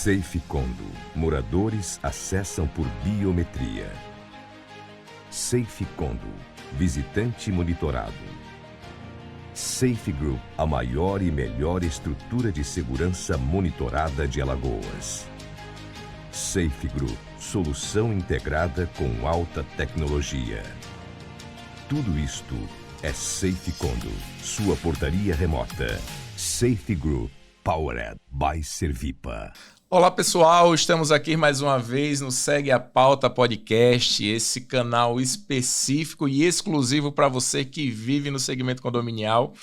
SafeCondo. Moradores acessam por biometria. SafeCondo. Visitante monitorado. Safe Group, a maior e melhor estrutura de segurança monitorada de Alagoas. Safe Group, solução integrada com alta tecnologia. Tudo isto é SafeCondo, sua portaria remota. Safe Group, Powered by Servipa. Olá pessoal, estamos aqui mais uma vez no Segue a Pauta Podcast, esse canal específico e exclusivo para você que vive no segmento condominial.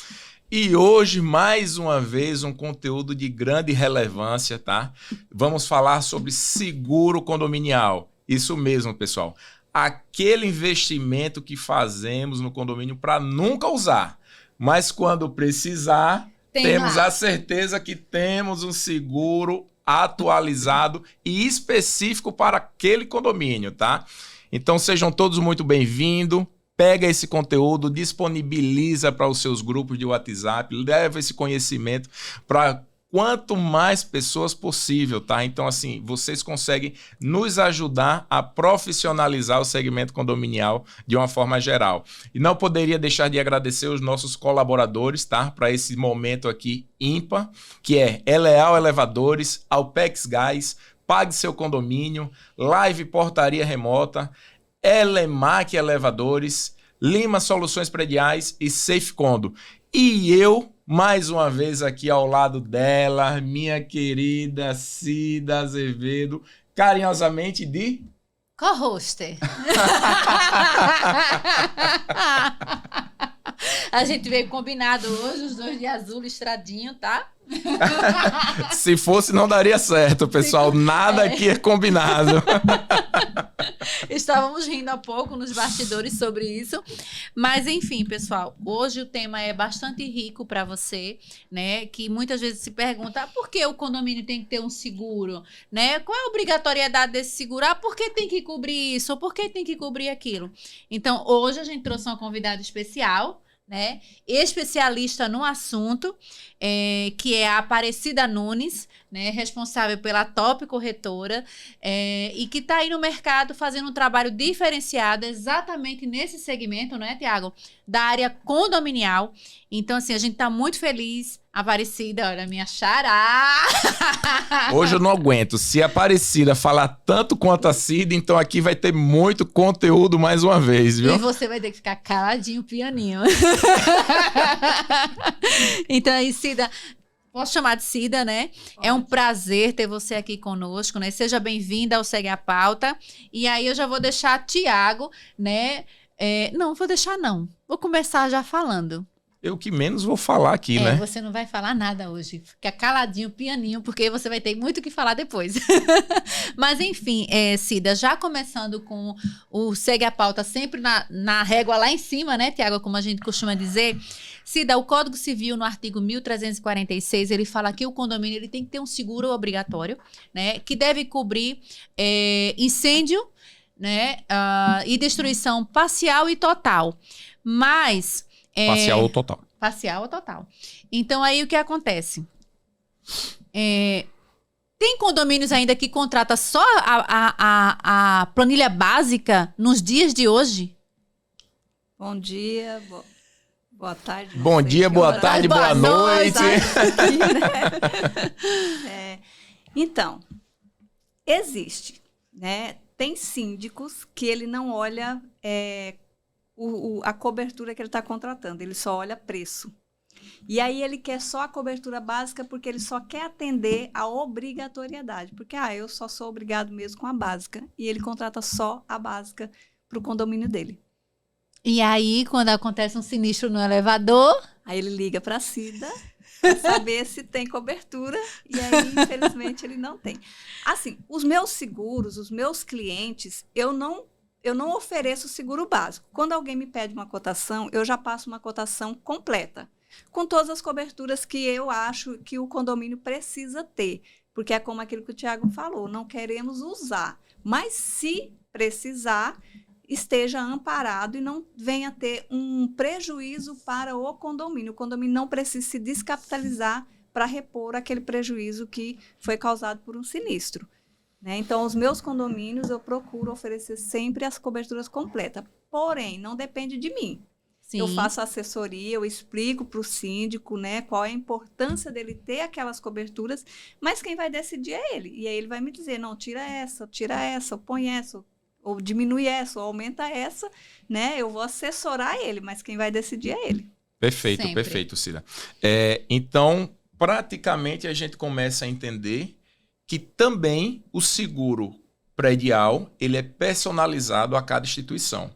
E hoje, mais uma vez, um conteúdo de grande relevância, tá? Vamos falar sobre seguro condominial. Isso mesmo, pessoal. Aquele investimento que fazemos no condomínio para nunca usar, mas quando precisar, temos a certeza que temos um seguro atualizado e específico para aquele condomínio, tá? Então sejam todos muito bem-vindos. Pega esse conteúdo, disponibiliza para os seus grupos de WhatsApp, leva esse conhecimento para quanto mais pessoas possível, tá? Então, assim, vocês conseguem nos ajudar a profissionalizar o segmento condominial de uma forma geral. E não poderia deixar de agradecer os nossos colaboradores, tá? Para esse momento aqui ímpar, que é Eleal Elevadores, Alpex Gás, Pague Seu Condomínio, Live Portaria Remota, Elemac Elevadores, Lima Soluções Prediais e SafeCondo. E eu, mais uma vez aqui ao lado dela, minha querida Cida Azevedo, carinhosamente de... Co-hoster. A gente veio combinado hoje, os dois de azul listradinho, tá? Se fosse, não daria certo, pessoal. Nada aqui é combinado. Estávamos rindo há pouco nos bastidores sobre isso. Mas, enfim, pessoal, hoje o tema é bastante rico para você, né? Que muitas vezes se pergunta por que o condomínio tem que ter um seguro, né? Qual é a obrigatoriedade desse seguro? Por que tem que cobrir isso? Ou por que tem que cobrir aquilo? Então, hoje a gente trouxe uma convidada especial, né? Especialista no assunto, que é a Aparecida Nunes, né? Responsável pela Top Corretora, e que está aí no mercado fazendo um trabalho diferenciado exatamente nesse segmento, né, Tiago? Da área condominial. Então, assim, a gente está muito feliz. Aparecida, olha, minha xará! Hoje eu não aguento. Se a Aparecida falar tanto quanto a Cida, então aqui vai ter muito conteúdo mais uma vez, viu? E você vai ter que ficar caladinho, pianinho. Então aí, Cida, posso chamar de Cida, né? Pode. É um prazer ter você aqui conosco, né? Seja bem-vinda ao Segue a Pauta. E aí eu já vou deixar Tiago, né? Não, vou deixar não. Vou começar já falando. Eu que menos vou falar aqui, né? Você não vai falar nada hoje. Fica caladinho, pianinho, porque você vai ter muito o que falar depois. Mas, enfim, Cida, já começando com o Segue a Pauta sempre na régua lá em cima, né, Tiago, como a gente costuma dizer. Cida, o Código Civil, no artigo 1346, ele fala que o condomínio ele tem que ter um seguro obrigatório, né, que deve cobrir incêndio, né, e destruição parcial e total. Mas... parcial ou total. Parcial ou total. Então, aí o que acontece? Tem condomínios ainda que contrata só a planilha básica nos dias de hoje? Bom dia, boa tarde. Bom dia, boa tarde, boa noite. Aqui, né? Então, existe, né? Tem síndicos que ele não olha... a cobertura que ele está contratando, ele só olha preço. E aí ele quer só a cobertura básica porque ele só quer atender a obrigatoriedade. Porque, eu só sou obrigado mesmo com a básica. E ele contrata só a básica para o condomínio dele. E aí, quando acontece um sinistro no elevador... Aí ele liga para a Cida para saber se tem cobertura. E aí, infelizmente, ele não tem. Assim, os meus seguros, os meus clientes, eu não ofereço seguro básico. Quando alguém me pede uma cotação, eu já passo uma cotação completa, com todas as coberturas que eu acho que o condomínio precisa ter. Porque é como aquilo que o Tiago falou, não queremos usar. Mas se precisar, esteja amparado e não venha ter um prejuízo para o condomínio. O condomínio não precisa se descapitalizar para repor aquele prejuízo que foi causado por um sinistro. Né? Então, os meus condomínios, eu procuro oferecer sempre as coberturas completas. Porém, não depende de mim. Sim. Eu faço assessoria, eu explico para o síndico, né, qual é a importância dele ter aquelas coberturas, mas quem vai decidir é ele. E aí ele vai me dizer, não, tira essa, ou põe essa, ou diminui essa, ou aumenta essa, né? Eu vou assessorar ele, mas quem vai decidir é ele. Perfeito, Sempre. perfeito, Cida. Então, praticamente a gente começa a entender que também o seguro predial, ele é personalizado a cada instituição.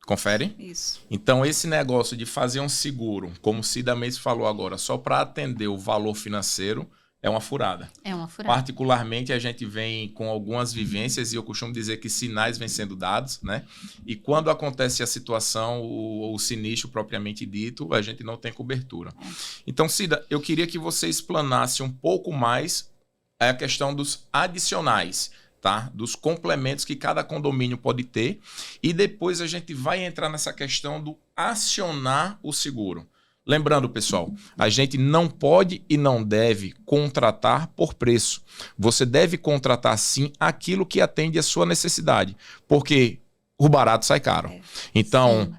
Confere? Isso. Então, esse negócio de fazer um seguro, como o Cida mesmo falou agora, só para atender o valor financeiro, é uma furada. É uma furada. Particularmente, a gente vem com algumas vivências e eu costumo dizer que sinais vêm sendo dados, né? E quando acontece a situação, o sinistro propriamente dito, a gente não tem cobertura. Então, Cida, eu queria que você explanasse um pouco mais a questão dos adicionais, tá? Dos complementos que cada condomínio pode ter. E depois a gente vai entrar nessa questão do acionar o seguro. Lembrando, pessoal, a gente não pode e não deve contratar por preço. Você deve contratar, sim, aquilo que atende à sua necessidade, porque o barato sai caro. Então,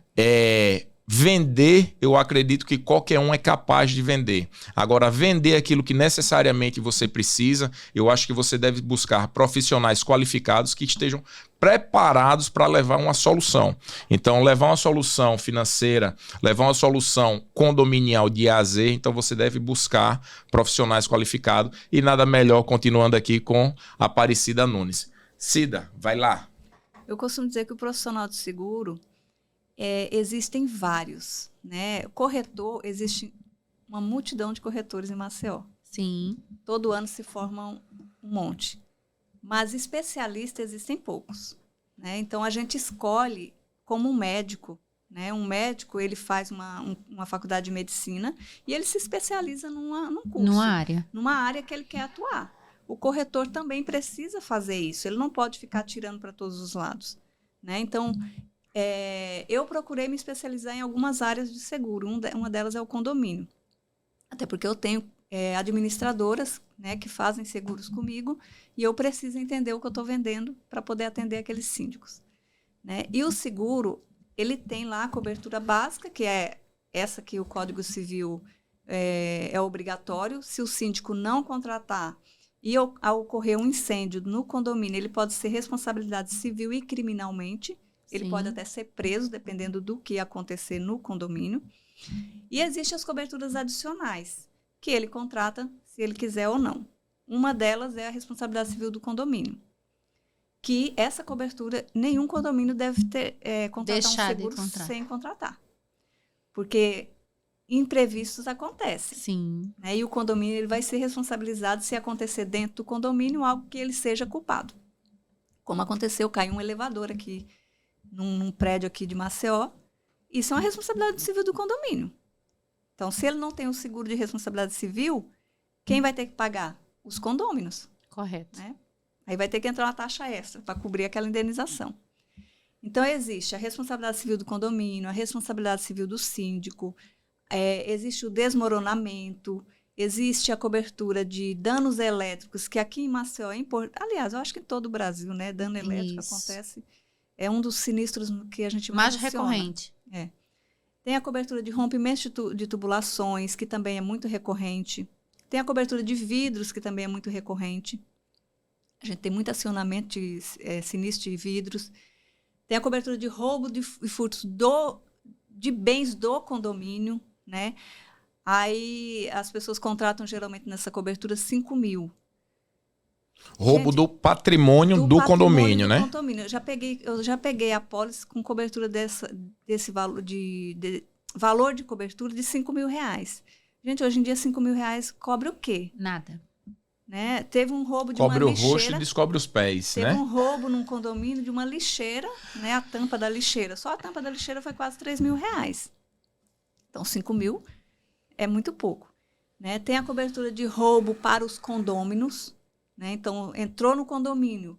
vender, eu acredito que qualquer um é capaz de vender. Agora, vender aquilo que necessariamente você precisa, eu acho que você deve buscar profissionais qualificados que estejam preparados para levar uma solução. Então, levar uma solução financeira, levar uma solução condominial de A a Z, então você deve buscar profissionais qualificados e nada melhor continuando aqui com a Aparecida Nunes. Cida, vai lá. Eu costumo dizer que o profissional de seguro, existem vários, né? Corretor, existe uma multidão de corretores em Maceió. Sim. Todo ano se formam um monte. Mas especialistas existem poucos, né? Então, a gente escolhe como um médico, né? Um médico, ele faz uma faculdade de medicina e ele se especializa num curso. Numa área que ele quer atuar. O corretor também precisa fazer isso. Ele não pode ficar tirando para todos os lados, né? Então, eu procurei me especializar em algumas áreas de seguro. Uma delas é o condomínio. Até porque eu tenho administradoras, né, que fazem seguros comigo e eu preciso entender o que eu estou vendendo para poder atender aqueles síndicos, né? E o seguro, ele tem lá a cobertura básica, que é essa que o Código Civil é obrigatório. Se o síndico não contratar e ao ocorrer um incêndio no condomínio, ele pode ser responsabilidade civil e criminalmente. Ele pode até ser preso, dependendo do que acontecer no condomínio. E existem as coberturas adicionais, que ele contrata se ele quiser ou não. Uma delas é a responsabilidade civil do condomínio. Que essa cobertura, nenhum condomínio deve ter contratar um seguro sem contratar. Porque imprevistos acontecem. Sim. Né? E o condomínio ele vai ser responsabilizado se acontecer dentro do condomínio algo que ele seja culpado. Como aconteceu, caiu um elevador aqui num prédio aqui de Maceió. Isso é uma responsabilidade civil do condomínio. Então, se ele não tem o seguro de responsabilidade civil, quem vai ter que pagar? Os condôminos. Correto. Né? Aí vai ter que entrar uma taxa extra para cobrir aquela indenização. Então, existe a responsabilidade civil do condomínio, a responsabilidade civil do síndico, existe o desmoronamento, existe a cobertura de danos elétricos, que aqui em Maceió é importante. Aliás, eu acho que em todo o Brasil, né? Dano elétrico acontece. É um dos sinistros que a gente mais recorrente. Tem a cobertura de rompimento de tubulações, que também é muito recorrente. Tem a cobertura de vidros, que também é muito recorrente. A gente tem muito acionamento de sinistro de vidros. Tem a cobertura de roubo e furtos de bens do condomínio, né? Aí as pessoas contratam geralmente nessa cobertura 5 mil. Roubo do patrimônio do condomínio, né? Condomínio. Eu já peguei a pólice com cobertura desse valor valor de cobertura de R$5.000. Gente, hoje em dia R$5.000 cobre o quê? Nada. Né? Teve um roubo de cobre uma lixeira. Cobre o rosto e descobre os pés, Teve né? um roubo num condomínio de uma lixeira, né? A tampa da lixeira. Só a tampa da lixeira foi quase R$3.000. Então, 5 mil é muito pouco. Né? Tem a cobertura de roubo para os condôminos. Né? Então, entrou no condomínio,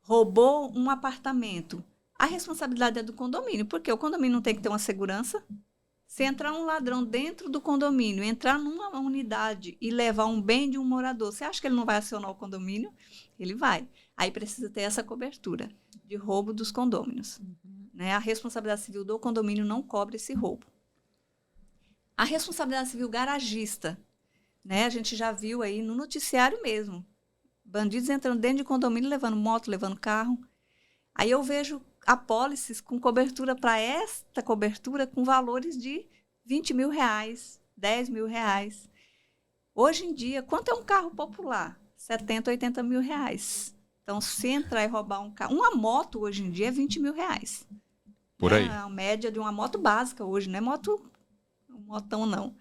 roubou um apartamento. A responsabilidade é do condomínio, porque o condomínio não tem que ter uma segurança. Se entrar um ladrão dentro do condomínio, entrar numa unidade e levar um bem de um morador, você acha que ele não vai acionar o condomínio? Ele vai. Aí precisa ter essa cobertura de roubo dos condôminos. Né? A responsabilidade civil do condomínio não cobre esse roubo. A responsabilidade civil garagista, né? A gente já viu aí no noticiário mesmo. Bandidos entrando dentro de condomínio, levando moto, levando carro. Aí eu vejo apólices com cobertura para esta cobertura com valores de 20 mil reais, 10 mil reais. Hoje em dia, quanto é um carro popular? 70, 80 mil reais. Então, se entrar e roubar um carro... Uma moto hoje em dia é 20 mil reais. Por aí. É a média de uma moto básica hoje, não é motão, não.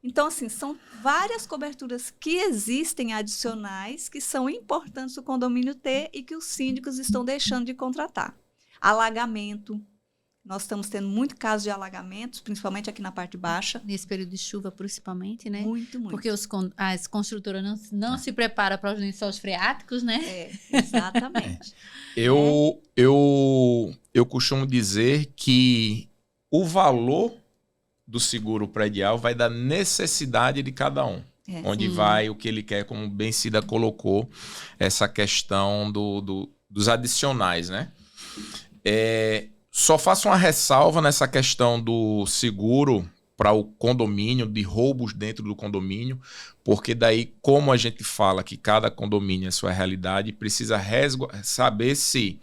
Então, assim, são várias coberturas que existem adicionais que são importantes o condomínio ter e que os síndicos estão deixando de contratar. Alagamento. Nós estamos tendo muito caso de alagamentos, principalmente aqui na parte baixa. Nesse período de chuva, principalmente, né? Muito, muito. Porque as construtoras não se preparam para os lençóis freáticos, né? Exatamente. Eu costumo dizer que o valor do seguro predial vai da necessidade de cada um. Onde vai o que ele quer, como bem Cida colocou, essa questão dos adicionais, né? Só faço uma ressalva nessa questão do seguro para o condomínio, de roubos dentro do condomínio, porque daí, como a gente fala que cada condomínio é sua realidade, precisa saber se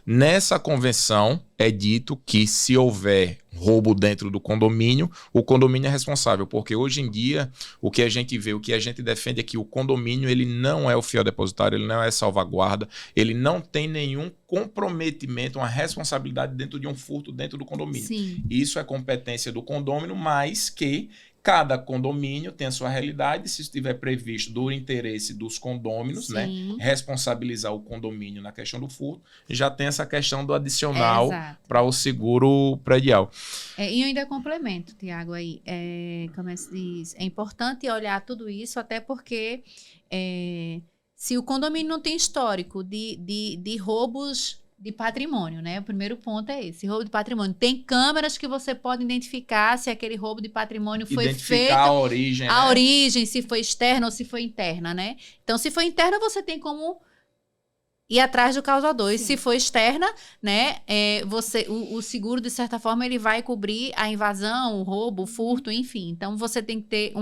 nessa convenção é dito que se houver roubo dentro do condomínio, o condomínio é responsável, porque hoje em dia o que a gente vê, o que a gente defende é que o condomínio ele não é o fiel depositário, ele não é salvaguarda, ele não tem nenhum comprometimento, uma responsabilidade dentro de um furto dentro do condomínio. Sim. Isso é competência do condômino, mas que cada condomínio tem a sua realidade, se estiver previsto do interesse dos condôminos, Sim. né, responsabilizar o condomínio na questão do furto, já tem essa questão do adicional para o seguro predial. E eu ainda complemento, Tiago, aí, como se diz, é importante olhar tudo isso, até porque se o condomínio não tem histórico de roubos de patrimônio, né? O primeiro ponto é esse, roubo de patrimônio. Tem câmeras que você pode identificar se aquele roubo de patrimônio foi feito... a origem, a né? origem, se foi externa ou se foi interna, né? Então, se foi interna, você tem como ir atrás do causador. E se for externa, né? O seguro, de certa forma, ele vai cobrir a invasão, o roubo, o furto, enfim. Então, você tem que ter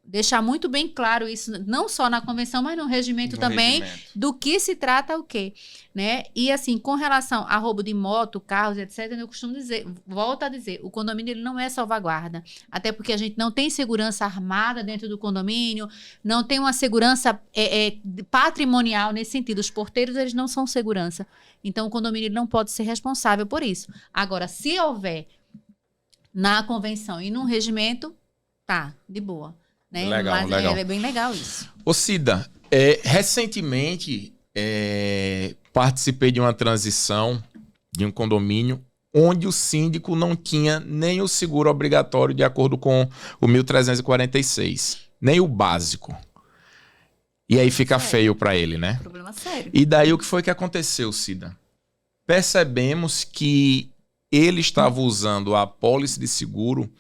deixar muito bem claro isso, não só na convenção, mas no regimento também, do que se trata o quê, né? E assim, com relação a roubo de moto, carros, etc., eu costumo dizer, volto a dizer, o condomínio ele não é salvaguarda, até porque a gente não tem segurança armada dentro do condomínio, não tem uma segurança patrimonial nesse sentido, os porteiros eles não são segurança, então o condomínio ele não pode ser responsável por isso. Agora, se houver na convenção e no regimento, tá, de boa. Né? Legal, legal. É bem legal isso. Ô Cida, recentemente participei de uma transição de um condomínio onde o síndico não tinha nem o seguro obrigatório de acordo com o 1346, nem o básico. E aí fica feio para ele, né? Problema sério. E daí o que foi que aconteceu, Cida? Percebemos que ele estava usando a apólice de seguro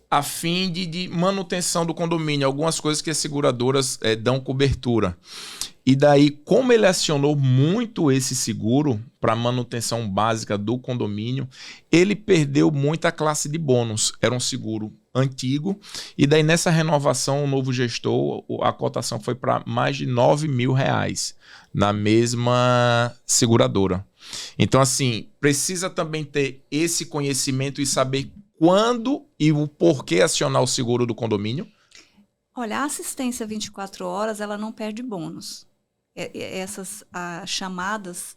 a fim de manutenção do condomínio, algumas coisas que as seguradoras dão cobertura. E daí, como ele acionou muito esse seguro para manutenção básica do condomínio, ele perdeu muita classe de bônus. Era um seguro antigo, e daí nessa renovação, o novo gestor, a cotação foi para mais de R$9 mil na mesma seguradora. Então, assim, precisa também ter esse conhecimento e saber quando e o porquê acionar o seguro do condomínio? Olha, a assistência 24 horas, ela não perde bônus. Essas chamadas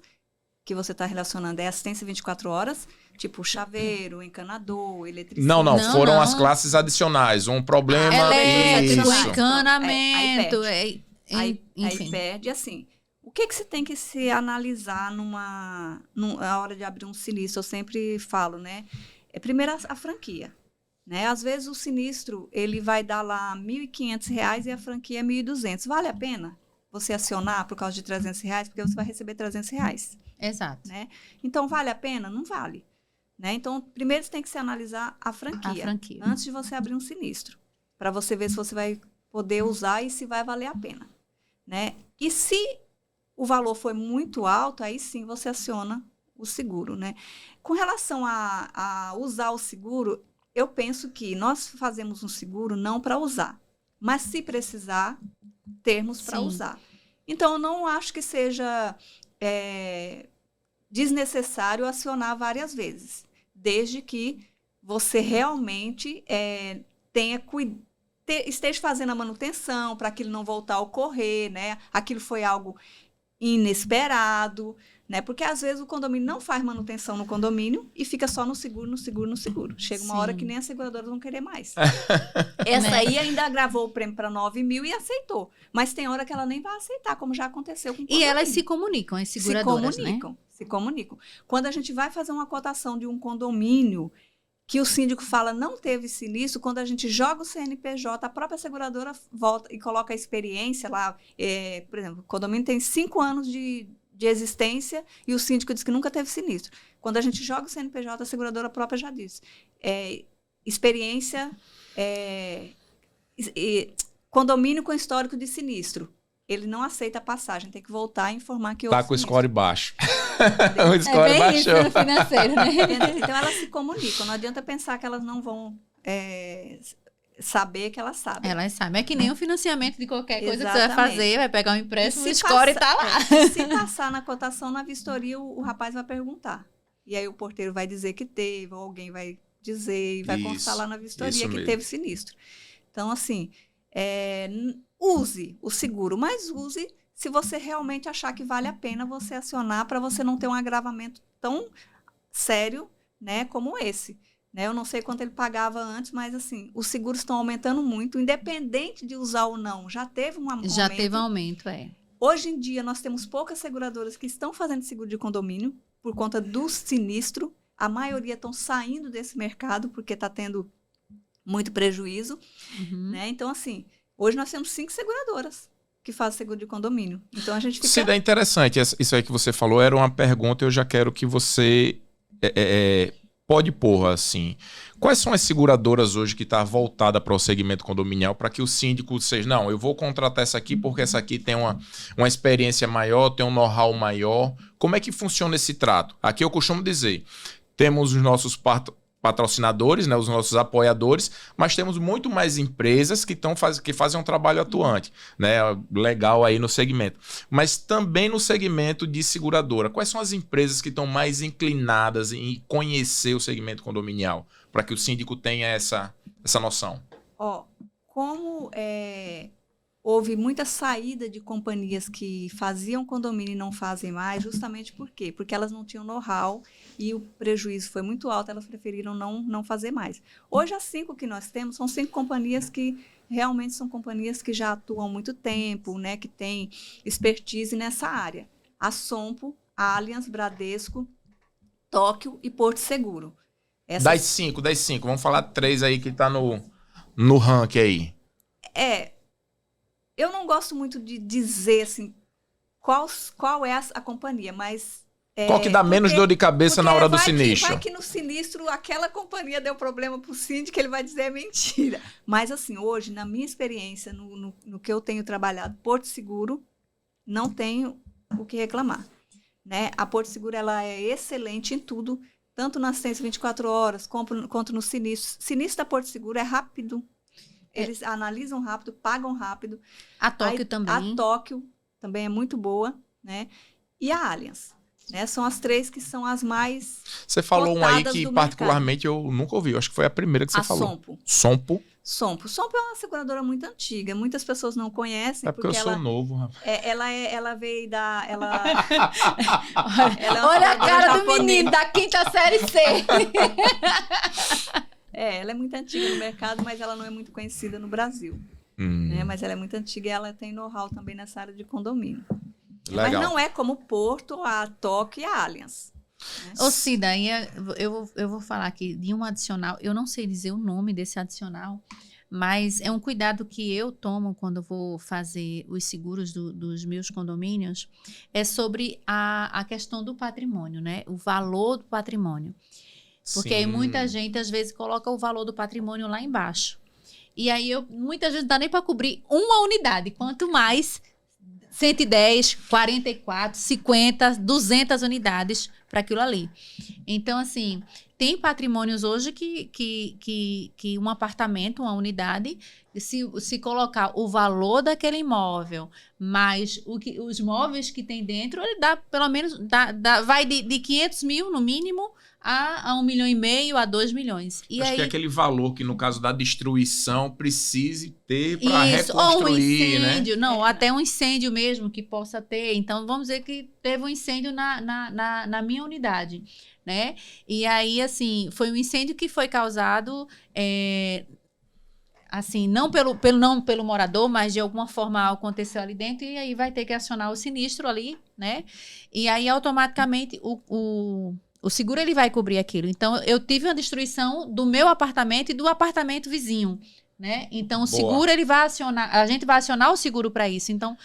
que você está relacionando é assistência 24 horas, tipo chaveiro, encanador, eletricista. Não, foram as classes adicionais. Um problema elétrico, isso. encanamento, Aí enfim. perde, assim. O que você tem que se analisar na hora de abrir um sinistro? Eu sempre falo, né? Primeiro a franquia, né? Às vezes o sinistro ele vai dar lá R$1.500 e a franquia é R$1.200. Vale a pena você acionar por causa de R$300? Porque você vai receber R$300. Exato. Né? Então, vale a pena? Não vale. né? Então, primeiro você tem que se analisar a franquia. Antes de você abrir um sinistro, para você ver se você vai poder usar e se vai valer a pena, né? E se o valor foi muito alto, aí sim você aciona o seguro, né? Com relação a usar o seguro, eu penso que nós fazemos um seguro não para usar, mas se precisar, termos para usar. Então, eu não acho que seja desnecessário acionar várias vezes, desde que você realmente esteja fazendo a manutenção para aquilo não voltar a ocorrer, né? Aquilo foi algo inesperado, né? Porque às vezes o condomínio não faz manutenção no condomínio e fica só no seguro. Chega uma hora que nem as seguradoras vão querer mais. Essa aí ainda gravou o prêmio para 9 mil e aceitou. Mas tem hora que ela nem vai aceitar, como já aconteceu com o condomínio. E elas se comunicam, as seguradoras, se comunicam. Quando a gente vai fazer uma cotação de um condomínio que o síndico fala não teve sinistro, quando a gente joga o CNPJ, a própria seguradora volta e coloca a experiência lá. Por exemplo, o condomínio tem 5 anos de existência e o síndico diz que nunca teve sinistro. Quando a gente joga o CNPJ, a seguradora própria já diz. Experiência, condomínio com histórico de sinistro. Ele não aceita a passagem, tem que voltar e informar que tá com o score baixo. O score baixou. Isso no financeiro, né? Então, elas se comunicam. Não adianta pensar que elas não vão saber que elas sabem. Elas sabem. É que nem o financiamento de qualquer coisa que você vai fazer, vai pegar um empréstimo, o score tá lá. Se passar na cotação, na vistoria, o rapaz vai perguntar. E aí o porteiro vai dizer que teve, ou alguém vai dizer, e vai constar lá na vistoria que teve sinistro. Então, assim, use o seguro, mas use se você realmente achar que vale a pena você acionar para você não ter um agravamento tão sério, né, como esse. Né? Eu não sei quanto ele pagava antes, mas assim, os seguros estão aumentando muito, independente de usar ou não. Já teve um aumento. Já teve aumento, Hoje em dia, nós temos poucas seguradoras que estão fazendo seguro de condomínio por conta do sinistro. A maioria estão saindo desse mercado porque está tendo muito prejuízo. Né? Então, assim, hoje nós temos 5 seguradoras que fazem seguro de condomínio. Então, a gente fica... Cida, é interessante. Isso aí que você falou era uma pergunta, eu já quero que você... pode pôr assim, quais são as seguradoras hoje que estão voltadas para o segmento condominial para que o síndico seja, não, eu vou contratar essa aqui porque essa aqui tem uma experiência maior, tem um know-how maior. Como é que funciona esse trato? Aqui eu costumo dizer, temos os nossos patrocinadores, né, os nossos apoiadores, mas temos muito mais empresas que fazem um trabalho atuante, né, legal aí no segmento. Mas também no segmento de seguradora, quais são as empresas que estão mais inclinadas em conhecer o segmento condominial, para que o síndico tenha essa noção? Como houve muita saída de companhias que faziam condomínio e não fazem mais, justamente por quê? Porque elas não tinham know-how e o prejuízo foi muito alto, elas preferiram não fazer mais. Hoje, as 5 que nós temos são 5 companhias que realmente são companhias que já atuam há muito tempo, né, que têm expertise nessa área. A Sompo, a Allianz, Bradesco, Tóquio e Porto Seguro. Das 5, vamos falar 3 aí que tá no ranking aí. Eu não gosto muito de dizer assim qual é a companhia, mas... Qual que dá menos dor de cabeça na hora do sinistro? Vai que no sinistro aquela companhia deu problema para o síndico, ele vai dizer é mentira. Mas assim, hoje, na minha experiência, no que eu tenho trabalhado, Porto Seguro, não tenho o que reclamar. Né? A Porto Seguro ela é excelente em tudo, tanto na assistência 24 horas, quanto no sinistro. Sinistro da Porto Seguro é rápido. Eles analisam rápido, pagam rápido. A Tóquio também. A Tóquio também é muito boa, né? E a Allianz, né? São as 3 que são as mais... Você falou um aí que particularmente eu nunca ouvi. Eu acho que foi a primeira que você falou. Sompo. Sompo é uma seguradora muito antiga. Muitas pessoas não conhecem. É porque eu sou novo, rapaz. Ela veio da... Olha a cara do menino da 5ª série C. Ela é muito antiga no mercado, mas ela não é muito conhecida no Brasil. Né? Mas ela é muito antiga e ela tem know-how também nessa área de condomínio. Legal. Mas não é como Porto, a Tóquio e a Allianz. Ô Cida, eu vou falar aqui de um adicional. Eu não sei dizer o nome desse adicional, mas é um cuidado que eu tomo quando vou fazer os seguros dos meus condomínios. É sobre a questão do patrimônio, né? O valor do patrimônio. Porque aí Sim. muita gente, às vezes, coloca o valor do patrimônio lá embaixo. E aí, muitas vezes, não dá nem para cobrir uma unidade. Quanto mais 110, 44, 50, 200 unidades para aquilo ali. Então, assim, tem patrimônios hoje que um apartamento, uma unidade, se colocar o valor daquele imóvel, mais os móveis que tem dentro, ele dá, pelo menos, vai de 500 mil, no mínimo, a 1,5 milhão, a 2 milhões. E Acho aí, que é aquele valor que, no caso da destruição, precise ter para isso, ou um reconstruir, incêndio, né? não, até um incêndio mesmo que possa ter. Então, vamos dizer que teve um incêndio na minha unidade, né? E aí, assim, foi um incêndio que foi causado, assim, não pelo morador, mas de alguma forma aconteceu ali dentro, e aí vai ter que acionar o sinistro ali, né? E aí, automaticamente, o seguro ele vai cobrir aquilo. Então, eu tive uma destruição do meu apartamento e do apartamento vizinho, né? Então, o seguro ele vai acionar, a gente vai acionar o seguro para isso. Então,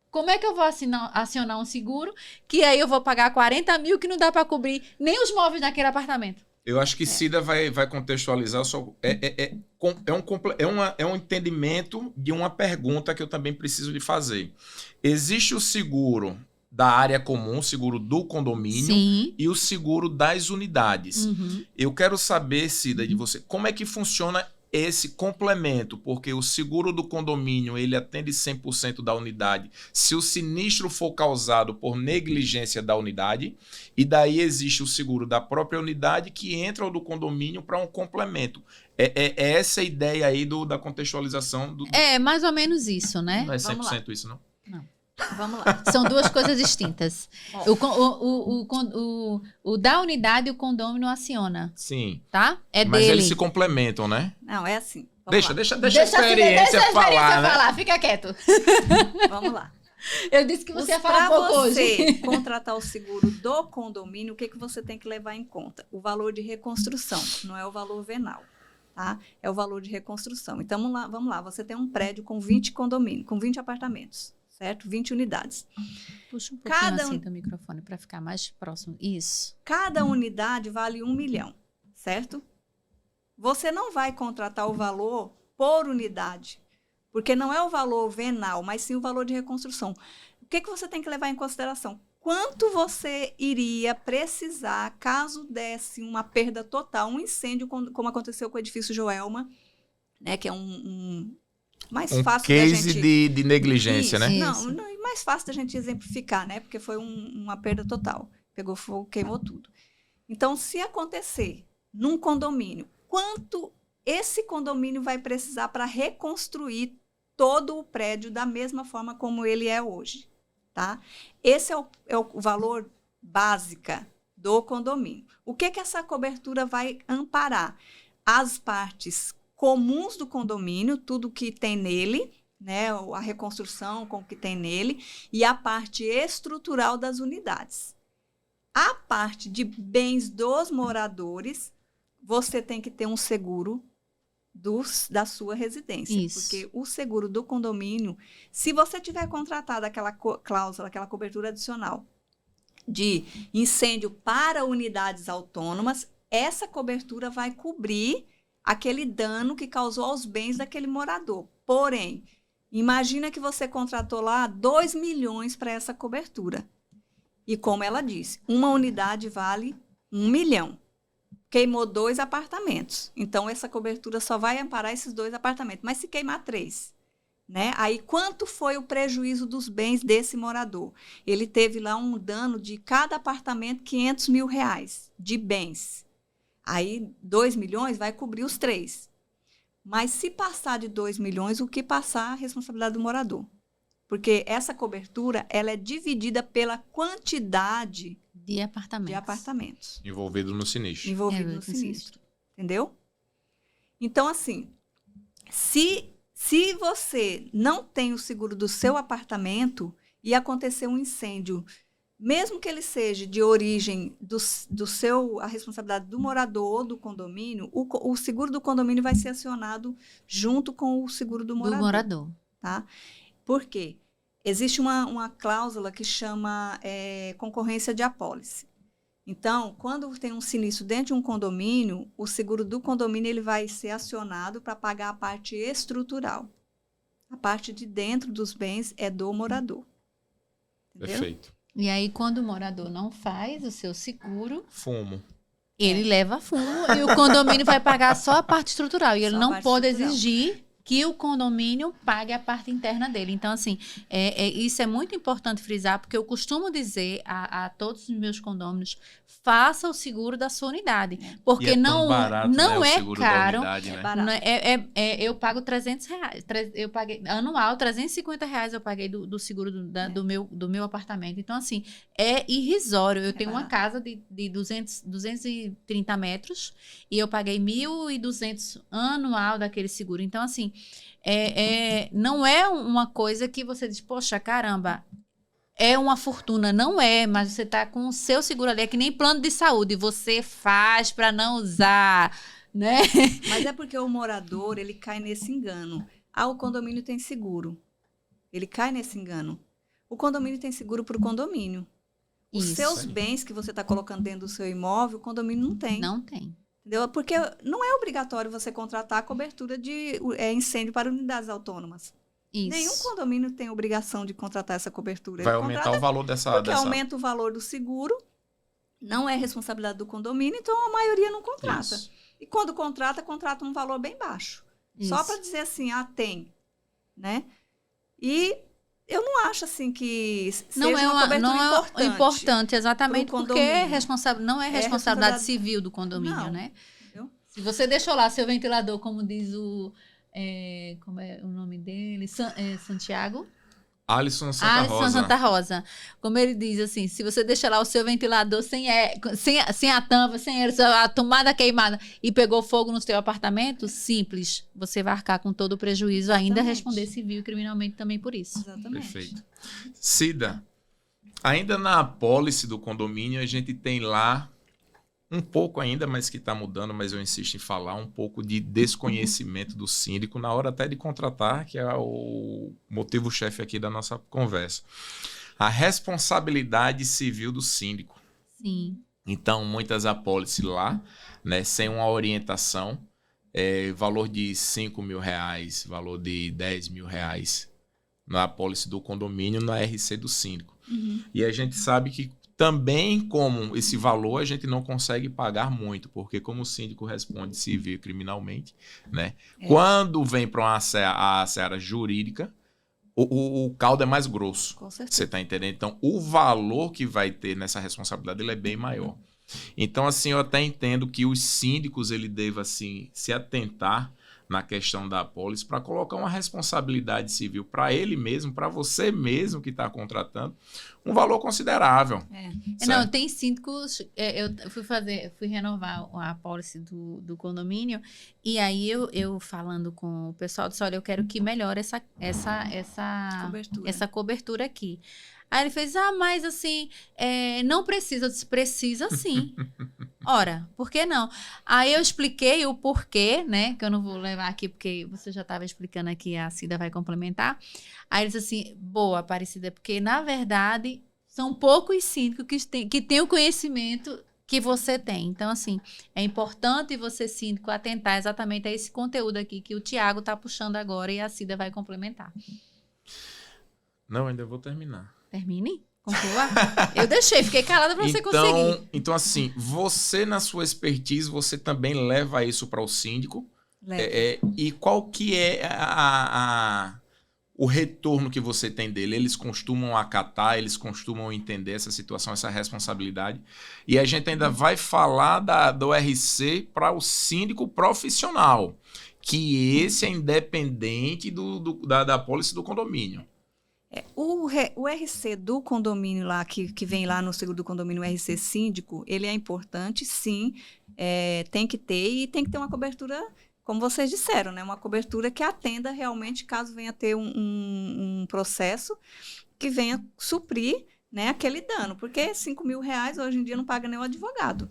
como é que eu vou acionar um seguro que aí eu vou pagar 40 mil que não dá para cobrir nem os móveis daquele apartamento? Eu acho que Cida vai contextualizar. É um entendimento de uma pergunta que eu também preciso de fazer. Existe o seguro da área comum, o seguro do condomínio. Sim. E o seguro das unidades. Uhum. Eu quero saber, Cida, de você, como é que funciona esse complemento, porque o seguro do condomínio, ele atende 100% da unidade se o sinistro for causado por negligência da unidade, e daí existe o seguro da própria unidade que entra o do condomínio para um complemento. É essa a ideia aí da contextualização do... É, mais ou menos isso, né? Não é Vamos 100% isso, não? Vamos lá. São duas coisas distintas. O da unidade, o condômino aciona, Sim. tá? É Mas dele. eles se complementam, né? Não, é assim. Vamos lá. Deixa a experiência falar, né? Fica quieto. Vamos lá. Eu disse que você ia falar Para um pouco você hoje. contratar o seguro do condomínio, o que você tem que levar em conta? O valor de reconstrução, não é o valor venal, tá? É o valor de reconstrução. Então, vamos lá. Você tem um prédio com 20 condomínios, com 20 apartamentos, certo? 20 unidades. Puxa um pouquinho assim do microfone para ficar mais próximo. Isso. Cada unidade vale 1 milhão, certo? Você não vai contratar o valor por unidade, porque não é o valor venal, mas sim o valor de reconstrução. O que você tem que levar em consideração? Quanto você iria precisar caso desse uma perda total, um incêndio, como aconteceu com o edifício Joelma, né, que é mais fácil da case gente... de negligência, Isso, né? Não, mais fácil da gente exemplificar, né? Porque foi uma perda total. Pegou fogo, queimou tudo. Então, se acontecer num condomínio, quanto esse condomínio vai precisar para reconstruir todo o prédio da mesma forma como ele é hoje, tá? Esse é o valor básica do condomínio. O que essa cobertura vai amparar? As partes comuns do condomínio, tudo que tem nele, né, a reconstrução com o que tem nele, e a parte estrutural das unidades. A parte de bens dos moradores, você tem que ter um seguro da sua residência. Isso. Porque o seguro do condomínio, se você tiver contratado aquela cláusula, aquela cobertura adicional de incêndio para unidades autônomas, essa cobertura vai cobrir aquele dano que causou aos bens daquele morador. Porém, imagina que você contratou lá 2 milhões para essa cobertura. E como ela disse, uma unidade vale 1 milhão. Queimou 2 apartamentos. Então, essa cobertura só vai amparar esses 2 apartamentos. Mas se queimar 3, né? Aí, quanto foi o prejuízo dos bens desse morador? Ele teve lá um dano de cada apartamento R$500 mil de bens. Aí, 2 milhões vai cobrir os 3. Mas se passar de 2 milhões, o que passar é a responsabilidade do morador. Porque essa cobertura ela é dividida pela quantidade de apartamentos. Envolvido no sinistro. No sinistro. Entendeu? Então, assim, se você não tem o seguro do seu apartamento e acontecer um incêndio, mesmo que ele seja de origem a responsabilidade do morador ou do condomínio, o seguro do condomínio vai ser acionado junto com o seguro do morador. Tá? Por quê? Existe uma cláusula que chama concorrência de apólice. Então, quando tem um sinistro dentro de um condomínio, o seguro do condomínio ele vai ser acionado para pagar a parte estrutural. A parte de dentro dos bens é do morador. Entendeu? Perfeito. E aí, quando o morador não faz o seu seguro, Fumo. ele leva fumo e o condomínio vai pagar só a parte estrutural. E ele Só a não parte pode estrutural. exigir que o condomínio pague a parte interna dele. Então, assim, isso é muito importante frisar, porque eu costumo dizer a todos os meus condôminos, faça o seguro da sua unidade. Porque E é tão não, barato, não né, o é seguro da caro. unidade, né? É barato. Eu pago R$300. Eu paguei anual, R$350 eu paguei do seguro do meu apartamento. Então, assim, é irrisório. Eu tenho uma barato. casa de 230 metros e eu paguei R$1.200 anual daquele seguro. Então, assim, não é uma coisa que você diz, poxa, caramba, é uma fortuna. Não é, mas você tá com o seu seguro ali. É que nem plano de saúde. Você faz para não usar, né? Mas é porque o morador, ele cai nesse engano. Ah, o condomínio tem seguro. Ele cai nesse engano. O condomínio tem seguro para o condomínio. Os Isso. seus bens que você está colocando dentro do seu imóvel, o condomínio não tem. Não tem. Entendeu? Porque não é obrigatório você contratar a cobertura de incêndio para unidades autônomas. Isso. Nenhum condomínio tem obrigação de contratar essa cobertura. Vai Ele aumentar contrata o valor dessa... porque aumenta o valor do seguro, não é responsabilidade do condomínio, então a maioria não contrata. Isso. E quando contrata um valor bem baixo. Só para dizer assim, tem, né? E eu não acho assim que seja uma cobertura importante, exatamente, pro porque condomínio. não é responsabilidade responsabilidade civil do condomínio, Não. né? Entendeu? Se você deixou lá seu ventilador, como diz como é o nome dele? Santiago? Alisson Santa Alisson Rosa. Santa Rosa. Como ele diz assim, se você deixar lá o seu ventilador sem a tampa, sem a tomada queimada e pegou fogo no seu apartamento, simples, você vai arcar com todo o prejuízo, ainda Exatamente. responder civil e criminalmente também por isso. Exatamente. Perfeito. Cida, ainda na apólice do condomínio, a gente tem lá um pouco ainda, mas que está mudando, mas eu insisto em falar, um pouco de desconhecimento do síndico na hora até de contratar, que é o motivo-chefe aqui da nossa conversa. A responsabilidade civil do síndico. Sim. Então, muitas apólices lá, né, sem uma orientação, valor de R$5.000, valor de R$10.000 na apólice do condomínio, na RC do síndico. Uhum. E a gente sabe que também, como esse valor, a gente não consegue pagar muito, porque como o síndico responde civil e criminalmente, né? Quando vem para a seara jurídica, o caldo é mais grosso. Com certeza. Você está entendendo? Então, o valor que vai ter nessa responsabilidade ele é bem maior. Então, assim, eu até entendo que os síndicos ele deva assim, se atentar na questão da apólice para colocar uma responsabilidade civil para ele mesmo, para você mesmo que está contratando, um valor considerável. Não, tem síndicos. Eu fui renovar a apólice do condomínio e aí eu falando com o pessoal disse, olha, eu quero que melhore essa cobertura aqui. Aí ele fez, mas assim, não precisa. Eu disse, precisa sim. Ora, por que não? Aí eu expliquei o porquê, né? Que eu não vou levar aqui, porque você já estava explicando aqui, a Cida vai complementar. Aí ele disse assim, boa, Aparecida, porque na verdade são poucos síndicos que têm o conhecimento que você tem. Então, assim, é importante você, síndico, atentar exatamente a esse conteúdo aqui que o Tiago está puxando agora e a Cida vai complementar. Não, ainda vou terminar. Termine? Conclua? Eu deixei, fiquei calada para você conseguir. Então, assim, você na sua expertise, você também leva isso para o síndico. E qual que é o retorno que você tem dele? Eles costumam acatar, eles costumam entender essa situação, essa responsabilidade. E a gente ainda vai falar do RC para o síndico profissional, que esse é independente da apólice do condomínio. O RC do condomínio lá, que vem lá no seguro do condomínio, o RC síndico, ele é importante, sim, tem que ter, e tem que ter uma cobertura, como vocês disseram, né? Uma cobertura que atenda realmente, caso venha ter um processo que venha suprir, né, aquele dano, porque R$5.000 hoje em dia não paga nem o advogado.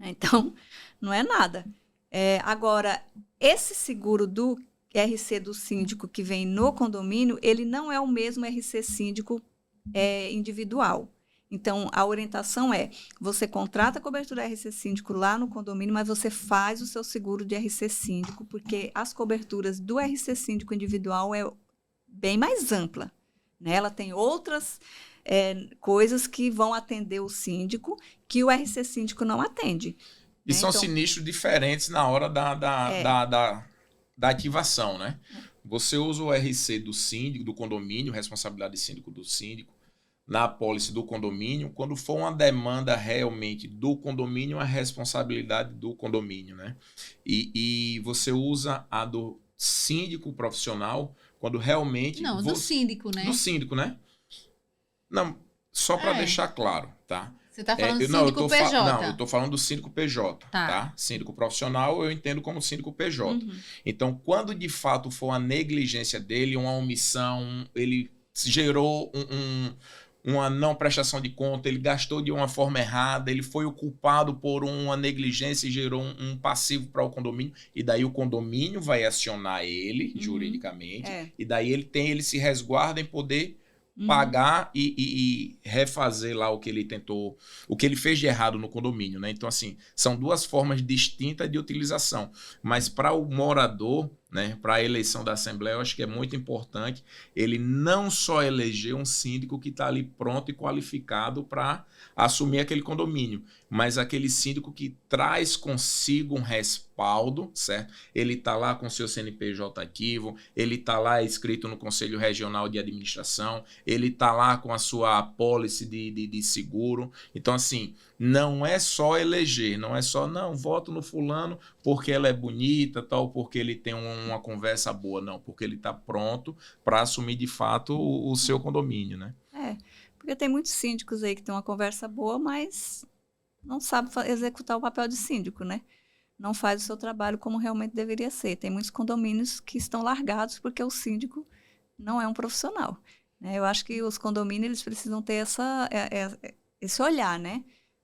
Então, não é nada. Agora, esse seguro do RC do síndico que vem no condomínio, ele não é o mesmo RC síndico individual. Então, a orientação é, você contrata a cobertura RC Síndico lá no condomínio, mas você faz o seu seguro de RC Síndico, porque as coberturas do RC Síndico individual é bem mais ampla, né? Ela tem outras coisas que vão atender o síndico, que o RC Síndico não atende. E né? são Então, sinistros diferentes na hora da ativação, né? Você usa o RC do síndico, do condomínio, responsabilidade de síndico do síndico, na apólice do condomínio. Quando for uma demanda realmente do condomínio, a responsabilidade do condomínio, né? E você usa a do síndico profissional quando realmente... Não, do síndico, né? Do síndico, né? Não, só para deixar claro, tá? Você está falando do síndico PJ. Não, eu estou falando do síndico PJ, tá? Síndico profissional eu entendo como síndico PJ. Então, quando de fato for a negligência dele, uma omissão, ele gerou uma não prestação de conta, ele gastou de uma forma errada, ele foi o culpado por uma negligência e gerou um passivo para o condomínio, e daí o condomínio vai acionar ele juridicamente, e daí ele se resguarda em poder pagar e refazer lá o que ele tentou, o que ele fez de errado no condomínio, né? Então, assim, são duas formas distintas de utilização. Mas para o morador, né, para a eleição da Assembleia, eu acho que é muito importante ele não só eleger um síndico que está ali pronto e qualificado para assumir aquele condomínio, mas aquele síndico que traz consigo um respaldo, certo? Ele está lá com seu CNPJ ativo, ele está lá inscrito no Conselho Regional de Administração, ele está lá com a sua apólice de seguro. Então, assim, não é só eleger, não é só, não, voto no fulano porque ela é bonita, tal, porque ele tem uma conversa boa, não, porque ele está pronto para assumir de fato o seu condomínio, né? Porque tem muitos síndicos aí que têm uma conversa boa, mas não sabe executar o papel de síndico, né? Não faz o seu trabalho como realmente deveria ser. Tem muitos condomínios que estão largados porque o síndico não é um profissional, né? Eu acho que os condomínios eles precisam ter esse olhar, né?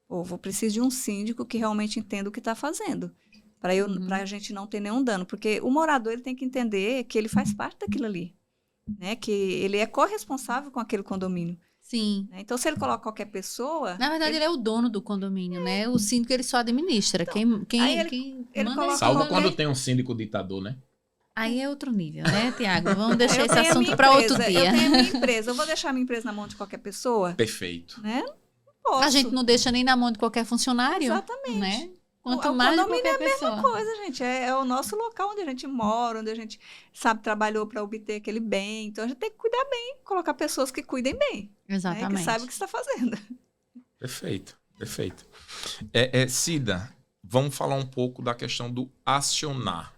Eu preciso de um síndico que realmente entenda o que está fazendo, para a gente não ter nenhum dano. Porque o morador ele tem que entender que ele faz parte daquilo ali, né? Que ele é corresponsável com aquele condomínio. Sim. Então, se ele coloca qualquer pessoa... Na verdade, ele é o dono do condomínio, né? O síndico, ele só administra. Então, Quem ele manda coloca Salvo qualquer- quando tem um síndico ditador, né? Aí é outro nível, né, Tiago? Vamos deixar Eu esse tenho a assunto minha para outro empresa, dia. Eu tenho a minha empresa. Eu vou deixar a minha empresa na mão de qualquer pessoa? Perfeito. Né? Não posso. A gente não deixa nem na mão de qualquer funcionário. Exatamente. Né? Quanto O mais de condomínio qualquer é a mesma pessoa. coisa, gente. É o nosso local onde a gente mora, onde a gente, sabe, trabalhou para obter aquele bem. Então, a gente tem que cuidar bem, colocar pessoas que cuidem bem. Né? Exatamente. Que saibam o que está fazendo. Perfeito, perfeito. Cida, vamos falar um pouco da questão do acionar.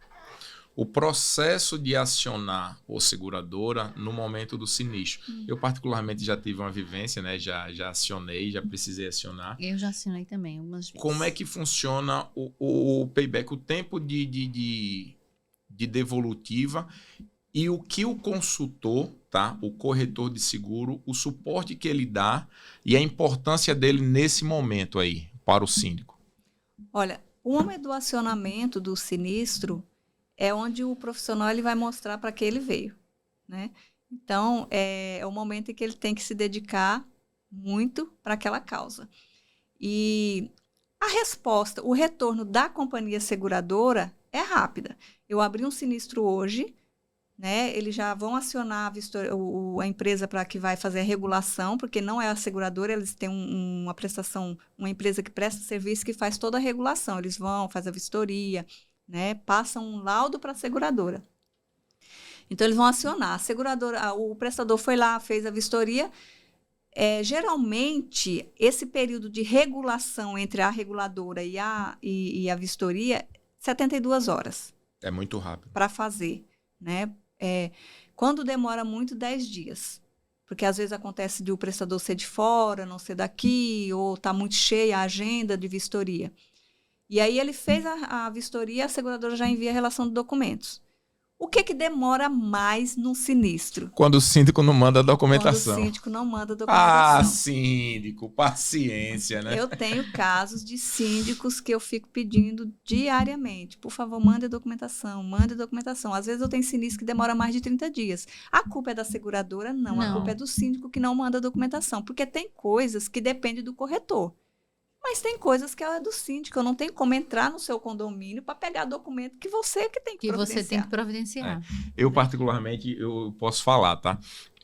O processo de acionar a seguradora no momento do sinistro. Eu, particularmente, já tive uma vivência, né? Já acionei, já precisei acionar. Eu já assinei também algumas vezes. Como é que funciona o payback, o tempo de devolutiva e o que o consultor, tá? O corretor de seguro, o suporte que ele dá e a importância dele nesse momento aí para o síndico? Olha, o momento do acionamento do sinistro é onde o profissional ele vai mostrar para que ele veio, né? Então, é o momento em que ele tem que se dedicar muito para aquela causa. E a resposta, o retorno da companhia seguradora é rápida. Eu abri um sinistro hoje, né? Eles já vão acionar a empresa para que vai fazer a regulação, porque não é a seguradora, eles têm uma prestação, uma empresa que presta serviço que faz toda a regulação. Eles vão, faz a vistoria, né? Passam um laudo para a seguradora. Então, eles vão acionar. A seguradora, o prestador foi lá, fez a vistoria. Geralmente, esse período de regulação entre a reguladora e a vistoria, 72 horas. É muito rápido. Para fazer, né? Quando demora muito, 10 dias. Porque às vezes acontece de o prestador ser de fora, não ser daqui, ou está muito cheia a agenda de vistoria. E aí ele fez a vistoria, a seguradora já envia a relação de documentos. O que demora mais num sinistro? Quando o síndico não manda a Quando o documentação. síndico não manda Ah, documentação. síndico, paciência, né? Eu tenho casos de síndicos que eu fico pedindo diariamente. Por favor, mande a documentação, mande a documentação. Às vezes eu tenho sinistro que demora mais de 30 dias. A culpa é da seguradora? Não. A Não. culpa é do síndico que não manda a documentação. Porque tem coisas que dependem do corretor. Mas tem coisas que é do síndico. Eu não tenho como entrar no seu condomínio para pegar documento que você que tem que Que você tem que providenciar. providenciar. Eu, particularmente, eu posso falar, tá?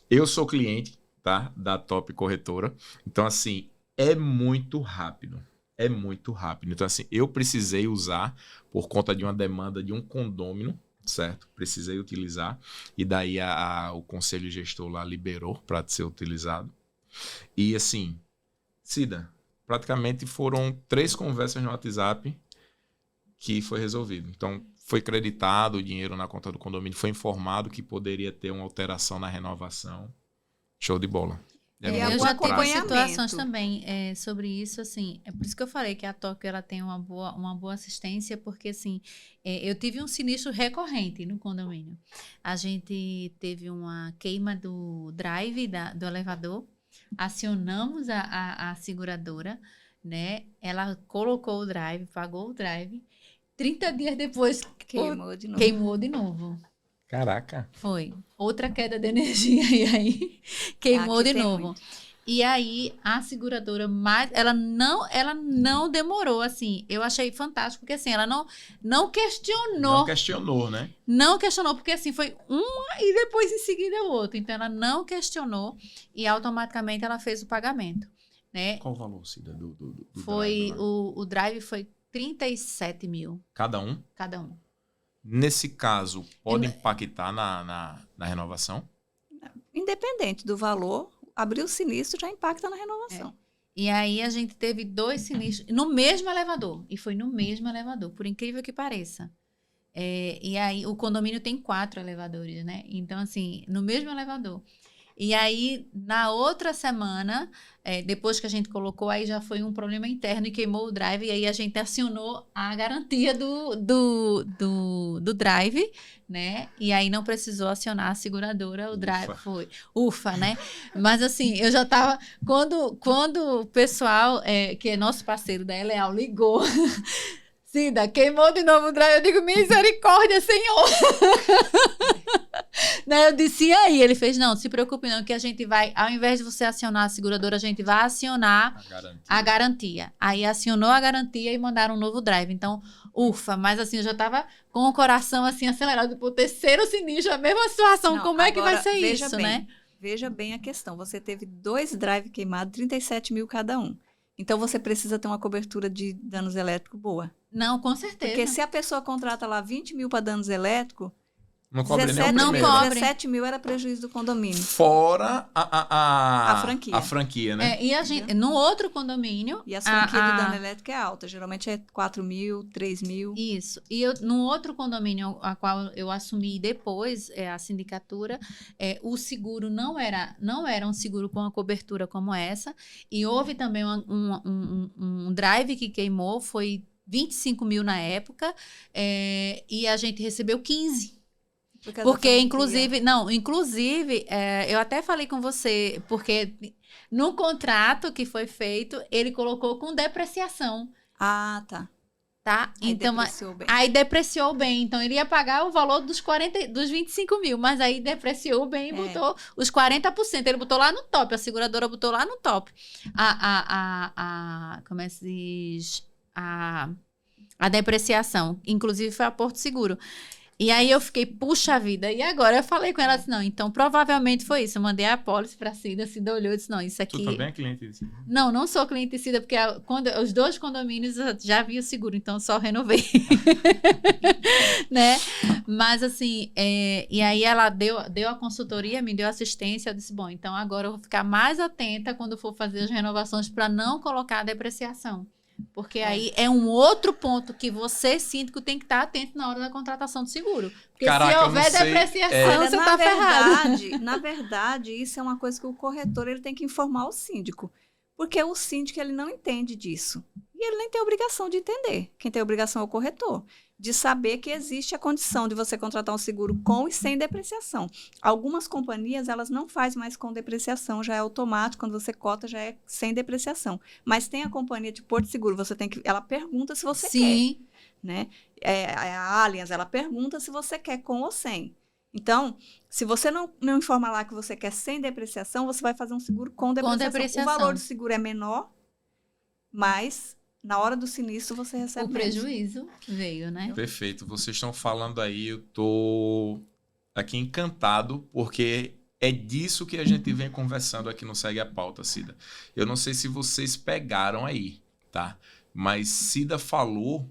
Eu sou cliente, tá? Da Top Corretora. Então, assim, é muito rápido. É muito rápido. Então, assim, eu precisei usar por conta de uma demanda de um condômino, certo? Precisei utilizar. E daí o conselho gestor lá liberou para ser utilizado. E, assim, Cida, praticamente foram 3 conversas no WhatsApp que foi resolvido. Então, foi creditado o dinheiro na conta do condomínio, foi informado que poderia ter uma alteração na renovação. Show de bola. E muito Eu já tive acompanhamento. situações também sobre isso, assim, é por isso que eu falei que a Tóquio ela tem uma boa assistência, porque assim, eu tive um sinistro recorrente no condomínio. A gente teve uma queima do drive do elevador, acionamos a seguradora, né? Ela colocou o drive, pagou o drive. 30 dias depois queimou de novo. Caraca. Foi. Outra queda de energia e aí queimou Aqui de tem novo. muito. E aí a seguradora ela não demorou assim. Eu achei fantástico porque assim, ela não questionou. Não questionou, né? Não questionou, porque assim, foi uma e depois em seguida o outro. Então, ela não questionou e automaticamente ela fez o pagamento, né? Qual o valor, Cida, do Foi, drive lá? o drive foi 37 mil Cada um? cada um. Nesse caso, pode impactar na renovação? Independente do valor, abrir o sinistro já impacta na renovação. E aí a gente teve 2 sinistros no mesmo elevador. E foi no mesmo elevador, por incrível que pareça. E aí o condomínio tem 4 elevadores, né? Então, assim, no mesmo elevador. E aí, na outra semana, depois que a gente colocou, aí já foi um problema interno e queimou o drive. E aí a gente acionou a garantia do drive, né? E aí não precisou acionar a seguradora, o drive foi. Ufa, né? Mas assim, eu já tava. Quando o pessoal, que é nosso parceiro da Eleal, ligou. Cida, queimou de novo o drive. Eu digo, misericórdia, Senhor. Né, eu disse, e aí? Ele fez, não se preocupe não, que a gente vai, ao invés de você acionar a seguradora, a gente vai acionar a garantia. Aí acionou a garantia e mandaram um novo drive. Então, ufa, mas assim, eu já tava com o coração assim acelerado pro terceiro sinistro, a mesma situação. Não, como é que vai ser veja isso, bem, né? Veja bem a questão. Você teve 2 drive queimados, 37 mil cada um. Então, você precisa ter uma cobertura de danos elétricos boa. Não, com certeza. Porque se a pessoa contrata lá 20 mil para danos elétricos, Não cobre nem o 17, primeiro. cobre. 17 mil era prejuízo do condomínio. Fora a franquia. A franquia, né? E a gente, no outro condomínio... E a franquia de dano elétrico é alta. Geralmente é 4 mil, 3 mil. Isso. E no outro condomínio a qual eu assumi depois, a sindicatura, o seguro não era um seguro com uma cobertura como essa. E houve também um drive que queimou, foi 25 mil na época, e a gente recebeu 15. Porque, inclusive, eu até falei com você, porque no contrato que foi feito, ele colocou com depreciação. Ah, tá. Tá? Aí Então, depreciou bem. aí depreciou bem. Então, ele ia pagar o valor dos 25 mil, mas aí depreciou bem e botou os 40%. Ele botou lá no top, a seguradora botou lá no top. Como é que se diz? A depreciação. Inclusive, foi a Porto Seguro. E aí eu fiquei, puxa vida, e agora? Eu falei com ela assim, não, então provavelmente foi isso. Eu mandei a apólice pra Cida olhou e disse, não, isso aqui... Tu também é cliente disso? Não sou cliente de Cida, porque os 2 condomínios eu já vi o seguro, então só renovei. Né? Mas assim, e aí ela deu a consultoria, me deu assistência, eu disse, bom, então agora eu vou ficar mais atenta quando for fazer as renovações para não colocar a depreciação. Porque aí é um outro ponto que você, síndico, tem que estar atento na hora da contratação do seguro. Porque Caraca, se houver eu não sei. depreciação, você tá ferrado. Na verdade, isso é uma coisa que o corretor ele tem que informar o síndico. Porque o síndico ele não entende disso. E ele nem tem obrigação de entender. Quem tem obrigação é o corretor. de saber que existe a condição de você contratar um seguro com e sem depreciação. Algumas companhias, elas não fazem mais com depreciação, já é automático, quando você cota já é sem depreciação. Mas tem a companhia de Porto Seguro, ela pergunta se você Sim. quer, né? A Allianz, ela pergunta se você quer com ou sem. Então, se você não informa lá que você quer sem depreciação, você vai fazer um seguro com depreciação. O valor do seguro é menor, mas na hora do sinistro você recebe o prejuízo veio, né? Perfeito. Vocês estão falando aí, eu tô aqui encantado, porque é disso que a gente vem conversando aqui no Segue a Pauta, Cida. Eu não sei se vocês pegaram aí, tá? Mas Cida falou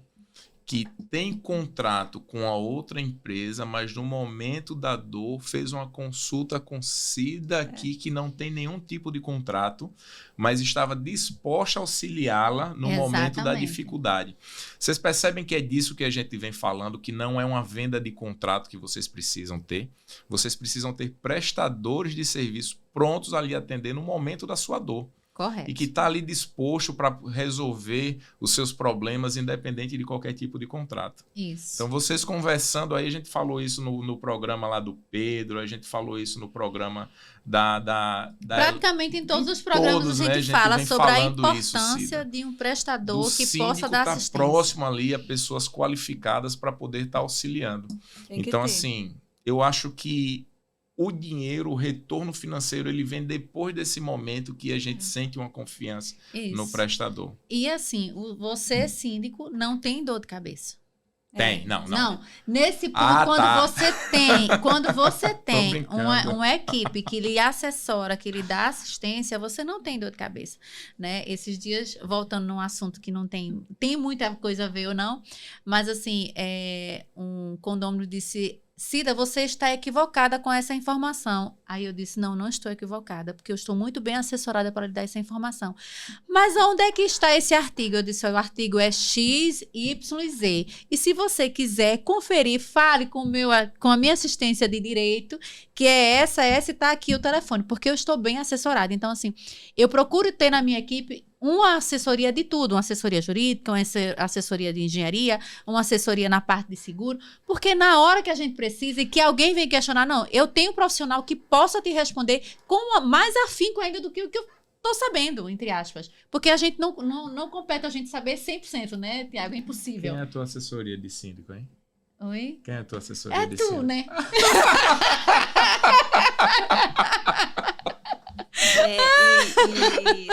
que tem contrato com a outra empresa, mas no momento da dor fez uma consulta com Cida aqui, que não tem nenhum tipo de contrato, mas estava disposta a auxiliá-la no momento da dificuldade. Vocês percebem que é disso que a gente vem falando, que não é uma venda de contrato que vocês precisam ter. Vocês precisam ter prestadores de serviço prontos a lhe atender no momento da sua dor. Correto. E que está ali disposto para resolver os seus problemas, independente de qualquer tipo de contrato. Isso. Então, vocês conversando aí, a gente falou isso no programa lá do Pedro, a gente falou isso no programa Praticamente em todos os programas a gente fala sobre a importância de um prestador que possa dar assistência. Tá próximo ali a pessoas qualificadas para poder estar auxiliando. Então, assim, eu acho que o dinheiro, o retorno financeiro, ele vem depois desse momento que a gente sente uma confiança no prestador. E assim, você, síndico, não tem dor de cabeça. Tem, não. Nesse ponto, quando você tem uma equipe que lhe assessora, que lhe dá assistência, você não tem dor de cabeça, né? Esses dias, voltando num assunto que não tem muita coisa a ver ou não, mas assim, um condômino disse: Cida, você está equivocada com essa informação. Aí eu disse, não estou equivocada, porque eu estou muito bem assessorada para lhe dar essa informação. Mas onde é que está esse artigo? Eu disse, o artigo é XYZ. E se você quiser conferir, fale com a minha assistência de direito, que é essa e está aqui o telefone, porque eu estou bem assessorada. Então, assim, eu procuro ter na minha equipe uma assessoria de tudo, uma assessoria jurídica, uma assessoria de engenharia, uma assessoria na parte de seguro, porque na hora que a gente precisa e que alguém vem questionar, não, eu tenho um profissional que possa te responder com mais afinco ainda do que o que eu estou sabendo, entre aspas. Porque a gente não compete a gente saber 100%, né, Tiago? É impossível. Quem é a tua assessoria de síndico, hein? Oi? Quem é a tua assessoria de síndico? É tu, né?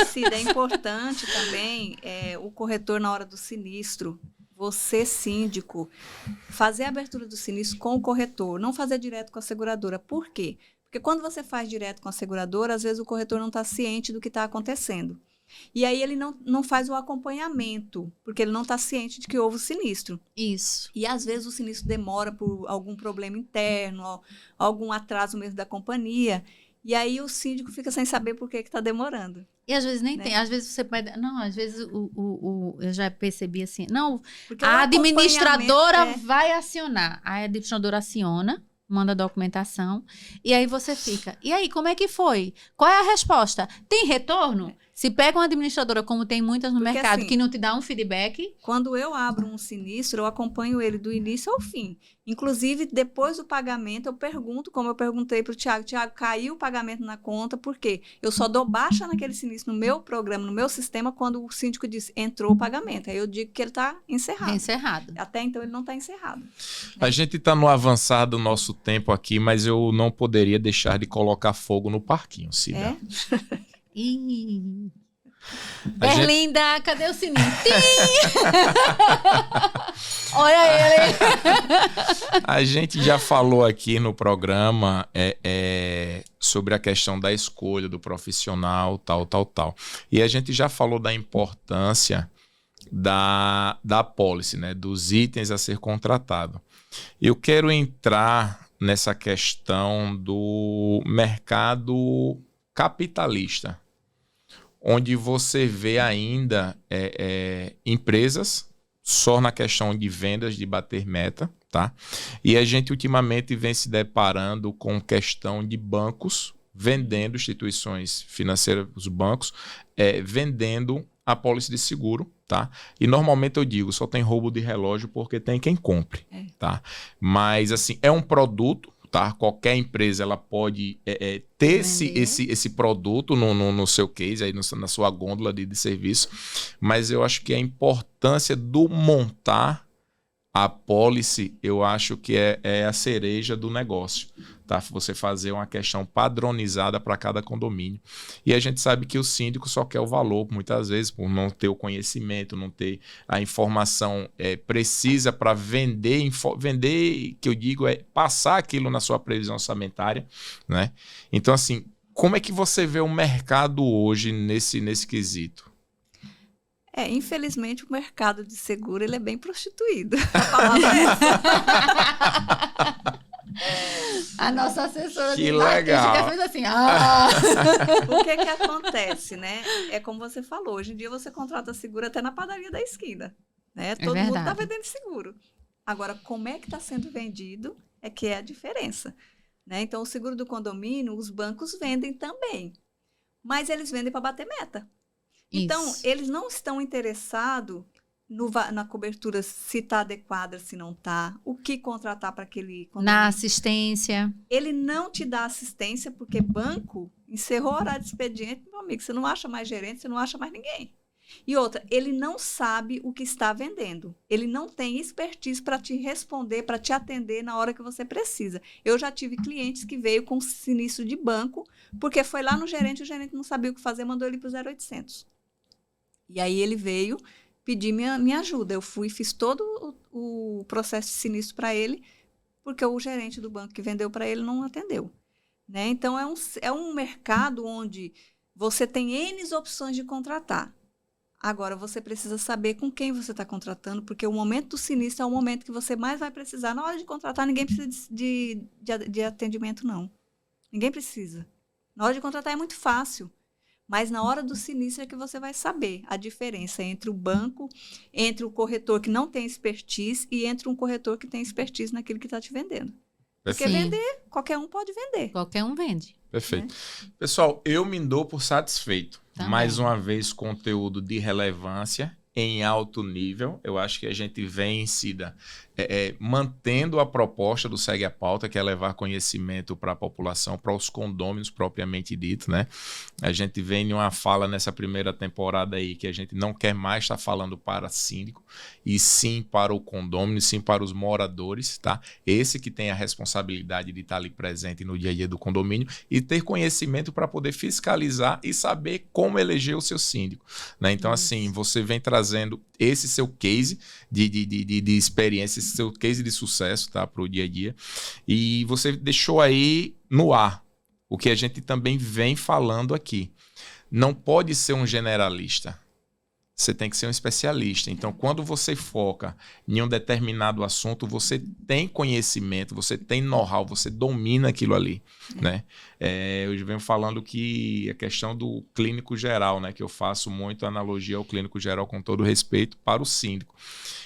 Cida, é importante também o corretor na hora do sinistro, você, síndico, fazer a abertura do sinistro com o corretor, não fazer direto com a seguradora. Por quê? Porque quando você faz direto com a seguradora, às vezes o corretor não está ciente do que está acontecendo. E aí ele não faz o acompanhamento, porque ele não está ciente de que houve o sinistro. Isso. E às vezes o sinistro demora por algum problema interno, algum atraso mesmo da companhia. E aí o síndico fica sem saber por que está demorando. E às vezes nem tem. Às vezes você pede... Não, às vezes eu já percebi assim... Não, porque a administradora vai acionar. A administradora aciona, manda a documentação, e aí você fica... E aí, como é que foi? Qual é a resposta? Tem retorno? Se pega uma administradora, como tem muitas no mercado, assim, que não te dá um feedback... Quando eu abro um sinistro, eu acompanho ele do início ao fim. Inclusive, depois do pagamento, eu pergunto, como eu perguntei para o Tiago, caiu o pagamento na conta, por quê? Eu só dou baixa naquele sinistro no meu programa, no meu sistema, quando o síndico diz, entrou o pagamento. Aí eu digo que ele está encerrado. Encerrado. Até então, ele não está encerrado. A gente está no avançar do nosso tempo aqui, mas eu não poderia deixar de colocar fogo no parquinho, Cida. Berlinda, cadê o sininho? Olha ele. A gente já falou aqui no programa sobre a questão da escolha do profissional, tal. E a gente já falou da importância da apólice, né, dos itens a ser contratado. Eu quero entrar nessa questão do mercado capitalista, onde você vê ainda empresas só na questão de vendas, de bater meta, tá? E a gente ultimamente vem se deparando com questão de bancos vendendo, instituições financeiras, os bancos, vendendo a pólice de seguro, tá? E normalmente eu digo, só tem roubo de relógio porque tem quem compre, tá? Mas, assim, é um produto, tá? Qualquer empresa, ela pode ter esse produto no seu case, aí na sua gôndola de serviço, mas eu acho que a importância do montar a pólice, eu acho que é a cereja do negócio, tá? Você fazer uma questão padronizada para cada condomínio. E a gente sabe que o síndico só quer o valor, muitas vezes, por não ter o conhecimento, não ter a informação precisa para vender, que eu digo, passar aquilo na sua previsão orçamentária, né? Então, assim, como é que você vê o mercado hoje nesse quesito? Infelizmente, o mercado de seguro ele é bem prostituído. A palavra é essa. A nossa assessora Que de legal. marketing fez assim. O que acontece, né? É como você falou, hoje em dia você contrata seguro até na padaria da esquina, né? Todo mundo está vendendo seguro. Agora, como é que está sendo vendido é que é a diferença, né? Então, o seguro do condomínio, os bancos vendem também, mas eles vendem para bater meta. Então, eles não estão interessados na cobertura, se está adequada, se não está, o que contratar para aquele condomínio. Na assistência. Ele não te dá assistência, porque banco encerrou o horário de expediente, meu amigo, você não acha mais gerente, você não acha mais ninguém. E outra, ele não sabe o que está vendendo. Ele não tem expertise para te responder, para te atender na hora que você precisa. Eu já tive clientes que veio com sinistro de banco, porque foi lá no gerente, o gerente não sabia o que fazer, mandou ele para o 0800. E aí ele veio pedir minha ajuda. Eu fui e fiz todo o processo de sinistro para ele, porque o gerente do banco que vendeu para ele não atendeu, né? Então, é um mercado onde você tem N opções de contratar. Agora, você precisa saber com quem você está contratando, porque o momento do sinistro é o momento que você mais vai precisar. Na hora de contratar, ninguém precisa de atendimento, não. Ninguém precisa. Na hora de contratar é muito fácil. Mas na hora do sinistro é que você vai saber a diferença entre o banco, entre o corretor que não tem expertise e entre um corretor que tem expertise naquilo que está te vendendo. Porque vender, qualquer um pode vender. Qualquer um vende. Perfeito. Pessoal, eu me dou por satisfeito. Também. Mais uma vez, conteúdo de relevância em alto nível. Eu acho que a gente vem, Cida, mantendo a proposta do Segue a Pauta, que é levar conhecimento para a população, para os condôminos propriamente dito, né? A gente vem em uma fala nessa primeira temporada aí que a gente não quer mais estar falando para síndico, e sim para o condômino, sim para os moradores, tá? Esse que tem a responsabilidade de estar ali presente no dia a dia do condomínio e ter conhecimento para poder fiscalizar e saber como eleger o seu síndico, né? Então, assim, você vem trazendo esse seu case de experiência, esse seu case de sucesso, tá, para o dia a dia. E você deixou aí no ar o que a gente também vem falando aqui. Não pode ser um generalista. Você tem que ser um especialista. Então, quando você foca em um determinado assunto, você tem conhecimento, você tem know-how, você domina aquilo ali, né? Eu venho falando que a questão do clínico geral, né? Que eu faço muito analogia ao clínico geral com todo respeito para o síndico.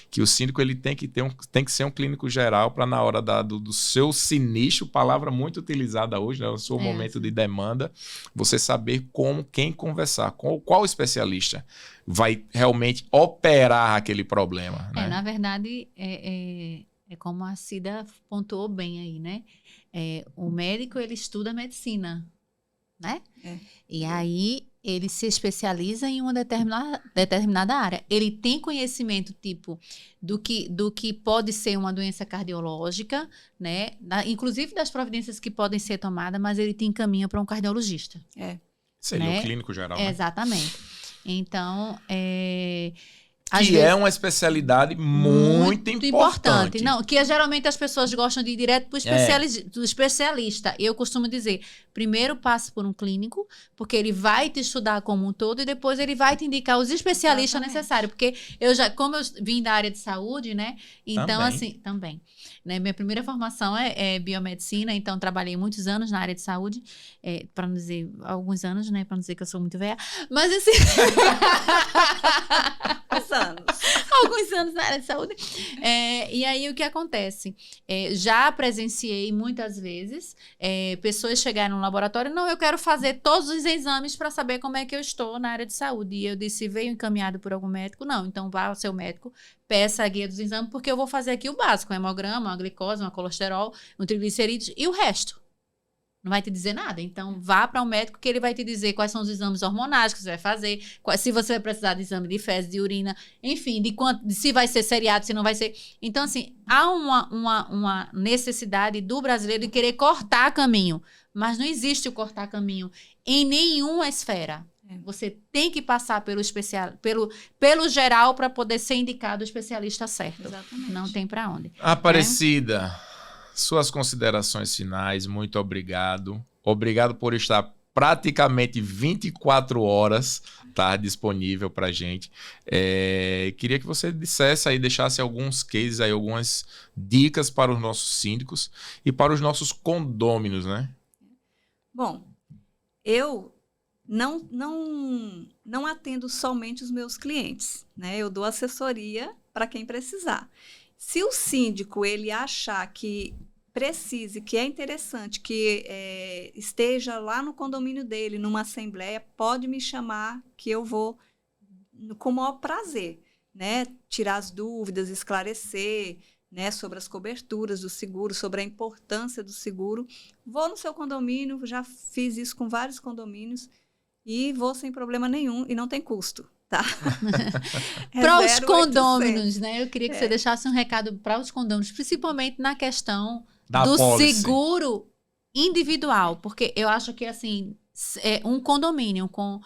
Que o síndico ele tem que ser um clínico geral para na hora do seu sinistro, palavra muito utilizada hoje, né, no seu momento de demanda, você saber quem conversar, qual especialista vai realmente operar aquele problema. Né? Na verdade, é como a Cida pontuou bem aí, né? O médico, ele estuda medicina, né? E aí ele se especializa em uma determinada área. Ele tem conhecimento, tipo, do que pode ser uma doença cardiológica, né? Inclusive das providências que podem ser tomadas, mas ele te encaminha para um cardiologista. Seria né? o clínico geral, né? Exatamente. Então, que é uma especialidade muito importante. Não, que geralmente as pessoas gostam de ir direto para o especialista. Eu costumo dizer, primeiro passe por um clínico, porque ele vai te estudar como um todo e depois ele vai te indicar os especialistas necessários. Porque como eu vim da área de saúde, né? Então, também. Né, minha primeira formação é biomedicina, então trabalhei muitos anos na área de saúde, para não dizer alguns anos, né? Para não dizer que eu sou muito velha. Mas assim... alguns anos na área de saúde. E aí, o que acontece? Já presenciei muitas vezes pessoas chegarem no laboratório, não, eu quero fazer todos os exames para saber como é que eu estou na área de saúde. E eu disse, veio encaminhado por algum médico? Não, então vá ao seu médico, peça a guia dos exames, porque eu vou fazer aqui o básico, um hemograma, uma glicose, uma colesterol, um triglicerídeos e o resto. Não vai te dizer nada. Então, vá para um médico que ele vai te dizer quais são os exames hormonais que você vai fazer, se você vai precisar de exame de fezes, de urina, enfim, se vai ser seriado, se não vai ser. Então, assim, há uma necessidade do brasileiro de querer cortar caminho, mas não existe o cortar caminho em nenhuma esfera. Você tem que passar pelo geral para poder ser indicado o especialista certo. Exatamente. Não tem para onde. Aparecida, suas considerações finais, muito obrigado. Obrigado por estar praticamente 24 horas, tá, disponível pra gente. Queria que você dissesse aí, deixasse alguns cases aí, algumas dicas para os nossos síndicos e para os nossos condôminos, né? Bom, eu não atendo somente os meus clientes, né? Eu dou assessoria para quem precisar. Se o síndico ele achar que precise, que é interessante, que esteja lá no condomínio dele, numa assembleia, pode me chamar que eu vou com o maior prazer, né? Tirar as dúvidas, esclarecer, né, sobre as coberturas do seguro, sobre a importância do seguro. Vou no seu condomínio, já fiz isso com vários condomínios e vou sem problema nenhum e não tem custo. Tá? Para os condôminos, né? Eu queria que você deixasse um recado para os condôminos, principalmente na questão do seguro individual, porque eu acho que assim, um condomínio com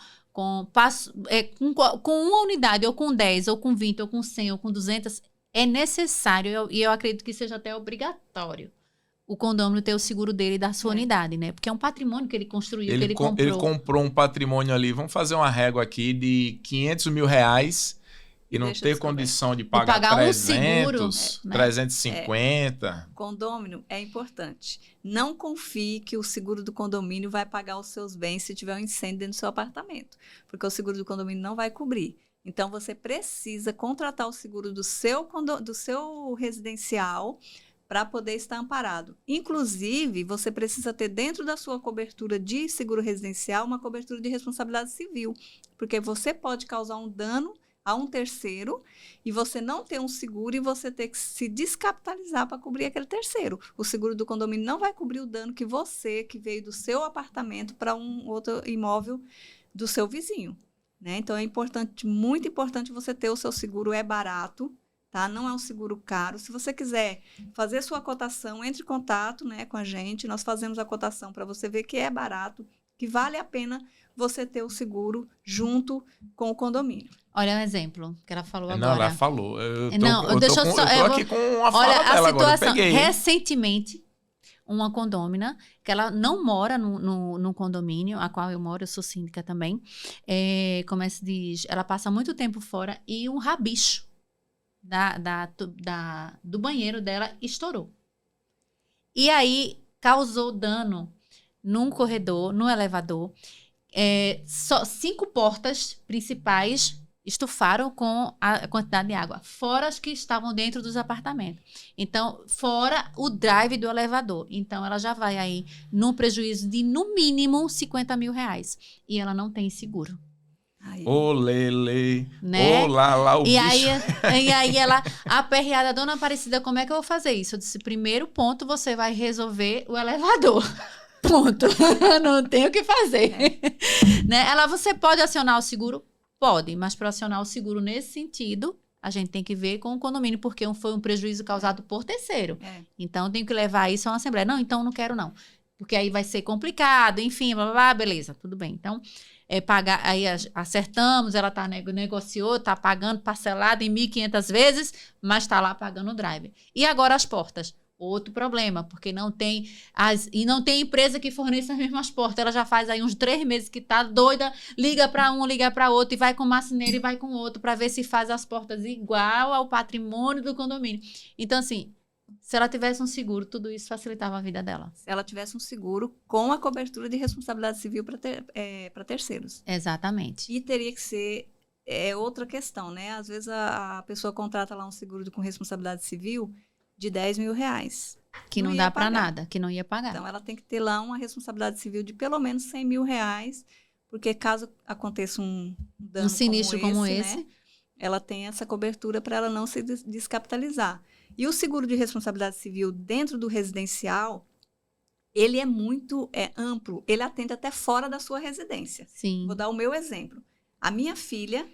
uma unidade, ou com 10, ou com 20, ou com 100, ou com 200, é necessário, e eu acredito que seja até obrigatório, o condômino ter o seguro dele da sua unidade, né? Porque é um patrimônio que ele construiu, que ele comprou. Ele comprou um patrimônio ali, vamos fazer uma régua aqui de 500 mil reais e não ter condição de pagar 300, um seguro, 350. Condômino é importante. Não confie que o seguro do condomínio vai pagar os seus bens se tiver um incêndio dentro do seu apartamento, porque o seguro do condomínio não vai cobrir. Então, você precisa contratar o seguro do seu residencial para poder estar amparado. Inclusive, você precisa ter dentro da sua cobertura de seguro residencial uma cobertura de responsabilidade civil, porque você pode causar um dano a um terceiro e você não ter um seguro e você ter que se descapitalizar para cobrir aquele terceiro. O seguro do condomínio não vai cobrir o dano que veio do seu apartamento para um outro imóvel do seu vizinho, né? Então, é importante, muito importante você ter o seu seguro, é barato, tá? Não é um seguro caro. Se você quiser fazer sua cotação, entre em contato, né, com a gente. Nós fazemos a cotação para você ver que é barato, que vale a pena você ter o seguro junto com o condomínio. Olha um exemplo que ela falou agora. Não, ela falou. Eu tô aqui com uma fala olha dela a situação. Agora. Eu peguei. Recentemente, uma condômina, que ela não mora no condomínio, a qual eu moro, eu sou síndica também, como se diz, ela passa muito tempo fora e um rabicho do banheiro dela estourou. E aí causou dano num corredor, no elevador. Só 5 portas principais estufaram com a quantidade de água, fora as que estavam dentro dos apartamentos. Então, fora o drive do elevador. Então, ela já vai aí num prejuízo de, no mínimo, 50 mil reais. E ela não tem seguro. Ô, Lele. Né? Ô, lá, o bicho. E aí ela, aperreada, dona Aparecida, como é que eu vou fazer isso? Eu disse, primeiro ponto, você vai resolver o elevador. Ponto. Não tem o que fazer. Né? Você pode acionar o seguro? Pode, mas para acionar o seguro nesse sentido, a gente tem que ver com o condomínio, porque foi um prejuízo causado por terceiro. Então, tem que levar isso a uma assembleia. Não, então não quero não. Porque aí vai ser complicado, enfim, blá, blá, blá, beleza, tudo bem. Então, pagar, aí acertamos, ela negociou, está pagando parcelado em 1.500 vezes, mas está lá pagando o drive. E agora as portas. Outro problema, porque não tem empresa que forneça as mesmas portas. Ela já faz aí uns 3 meses que tá doida, liga para um, liga para outro, e vai com o marceneiro e vai com o outro para ver se faz as portas igual ao patrimônio do condomínio. Então, assim, se ela tivesse um seguro, tudo isso facilitava a vida dela. Se ela tivesse um seguro com a cobertura de responsabilidade civil para terceiros. Exatamente. E teria que ser é outra questão, né? Às vezes a pessoa contrata lá um seguro com responsabilidade civil de R$10 mil. Que não dá para nada, que não ia pagar. Então, ela tem que ter lá uma responsabilidade civil de pelo menos R$100 mil, porque caso aconteça um dano sinistro como esse, né, ela tem essa cobertura para ela não se descapitalizar. E o seguro de responsabilidade civil dentro do residencial, ele é muito amplo, ele atende até fora da sua residência. Sim. Vou dar o meu exemplo. A minha filha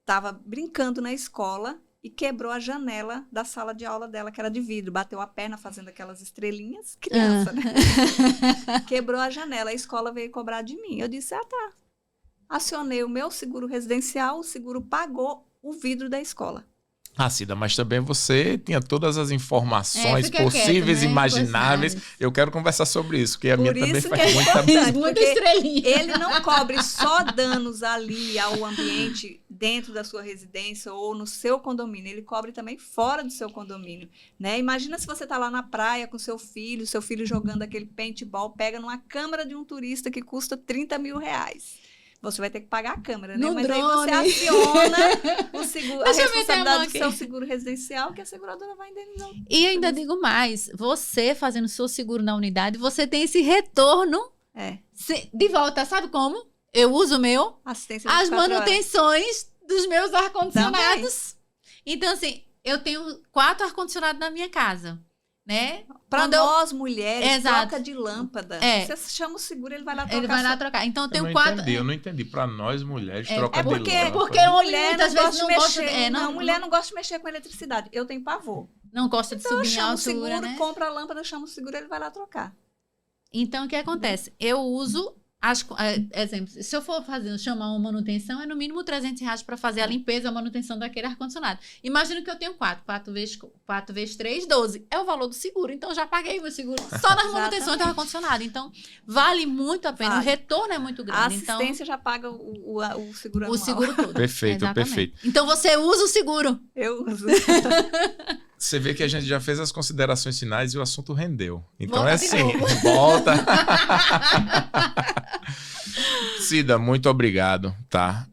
estava brincando na escola e quebrou a janela da sala de aula dela, que era de vidro. Bateu a perna fazendo aquelas estrelinhas. Criança, né? Quebrou a janela. A escola veio cobrar de mim. Eu disse, tá. Acionei o meu seguro residencial, o seguro pagou o vidro da escola. Cida, mas também você tinha todas as informações fica possíveis e quieto, né? imagináveis. Eu quero conversar sobre isso, porque a minha também faz muita... Muita estrelinha. Ele não cobre só danos ali ao ambiente dentro da sua residência ou no seu condomínio. Ele cobre também fora do seu condomínio, né? Imagina se você está lá na praia com seu filho jogando aquele paintball, pega numa câmera de um turista que custa R$30 mil. Você vai ter que pagar a câmera, né? No Mas drone. aí você aciona o seguro, a Deixa eu meter a mão responsabilidade do aqui. seu seguro residencial, que a seguradora vai indenizar. E ainda digo mais, você fazendo seu seguro na unidade, você tem esse retorno de volta, sabe como? Eu uso o meu, Assistência as 24 horas. manutenções dos meus ar-condicionados. Então, assim, eu tenho 4 ar-condicionados na minha casa, né? Para nós, mulheres, Exato. troca de lâmpada. É. Você chama o seguro, ele vai lá trocar. Ele vai lá trocar. Então, eu tenho 4... Eu não entendi. Para nós, mulheres, troca de porque, lâmpada. porque a mulher muitas não vezes gosta não de gosta... mexer. Não, mulher não gosta de mexer com eletricidade. Eu tenho pavor. Não gosta de Então, eu subir em chamo o altura, seguro, né? compra a lâmpada, chama o seguro, ele vai lá trocar. Então, o que acontece? Eu uso... exemplo, se eu for chamar uma manutenção, é no mínimo R$300 para fazer a limpeza, a manutenção daquele ar-condicionado. Imagina que eu tenho 4 vezes 3, 12. É o valor do seguro. Então, já paguei meu seguro só nas manutenções do ar-condicionado. Então, vale muito a pena. Vale. O retorno é muito grande. A assistência já paga o seguro anual. O seguro todo. Perfeito, Exatamente. perfeito. Então, você usa o seguro. Eu uso. Você vê que a gente já fez as considerações finais e o assunto rendeu. Então Volta é de assim, novo. volta. Cida, muito obrigado, tá?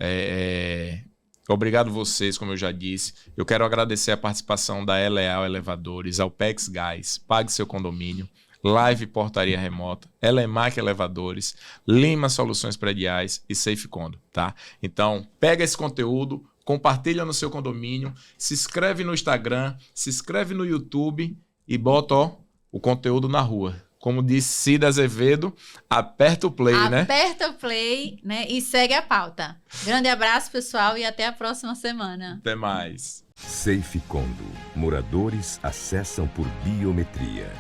Obrigado vocês, como eu já disse. Eu quero agradecer a participação da Eleal Elevadores, Alpex Gás, Pague Seu Condomínio, Live Portaria Remota, Elemac Elevadores, Lima Soluções Prediais e Safe Condo, tá? Então, pega esse conteúdo, compartilha no seu condomínio, se inscreve no Instagram, se inscreve no YouTube e bota o conteúdo na rua. Como disse Cida Azevedo, aperta o play, né? Aperta o play, né? E segue a pauta. Grande abraço, pessoal, e até a próxima semana. Até mais. Safe Condo. Moradores acessam por biometria.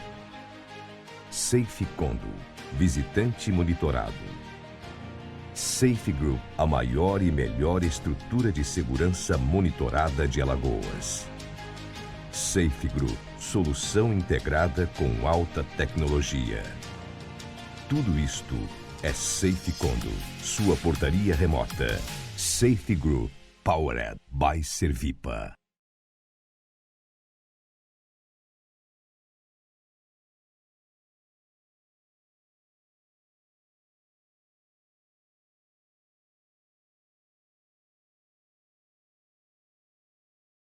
Safe Condo. Visitante monitorado. Safe Group, a maior e melhor estrutura de segurança monitorada de Alagoas. Safe Group, solução integrada com alta tecnologia. Tudo isto é Safe Condo, sua portaria remota. Safe Group, powered by Servipa.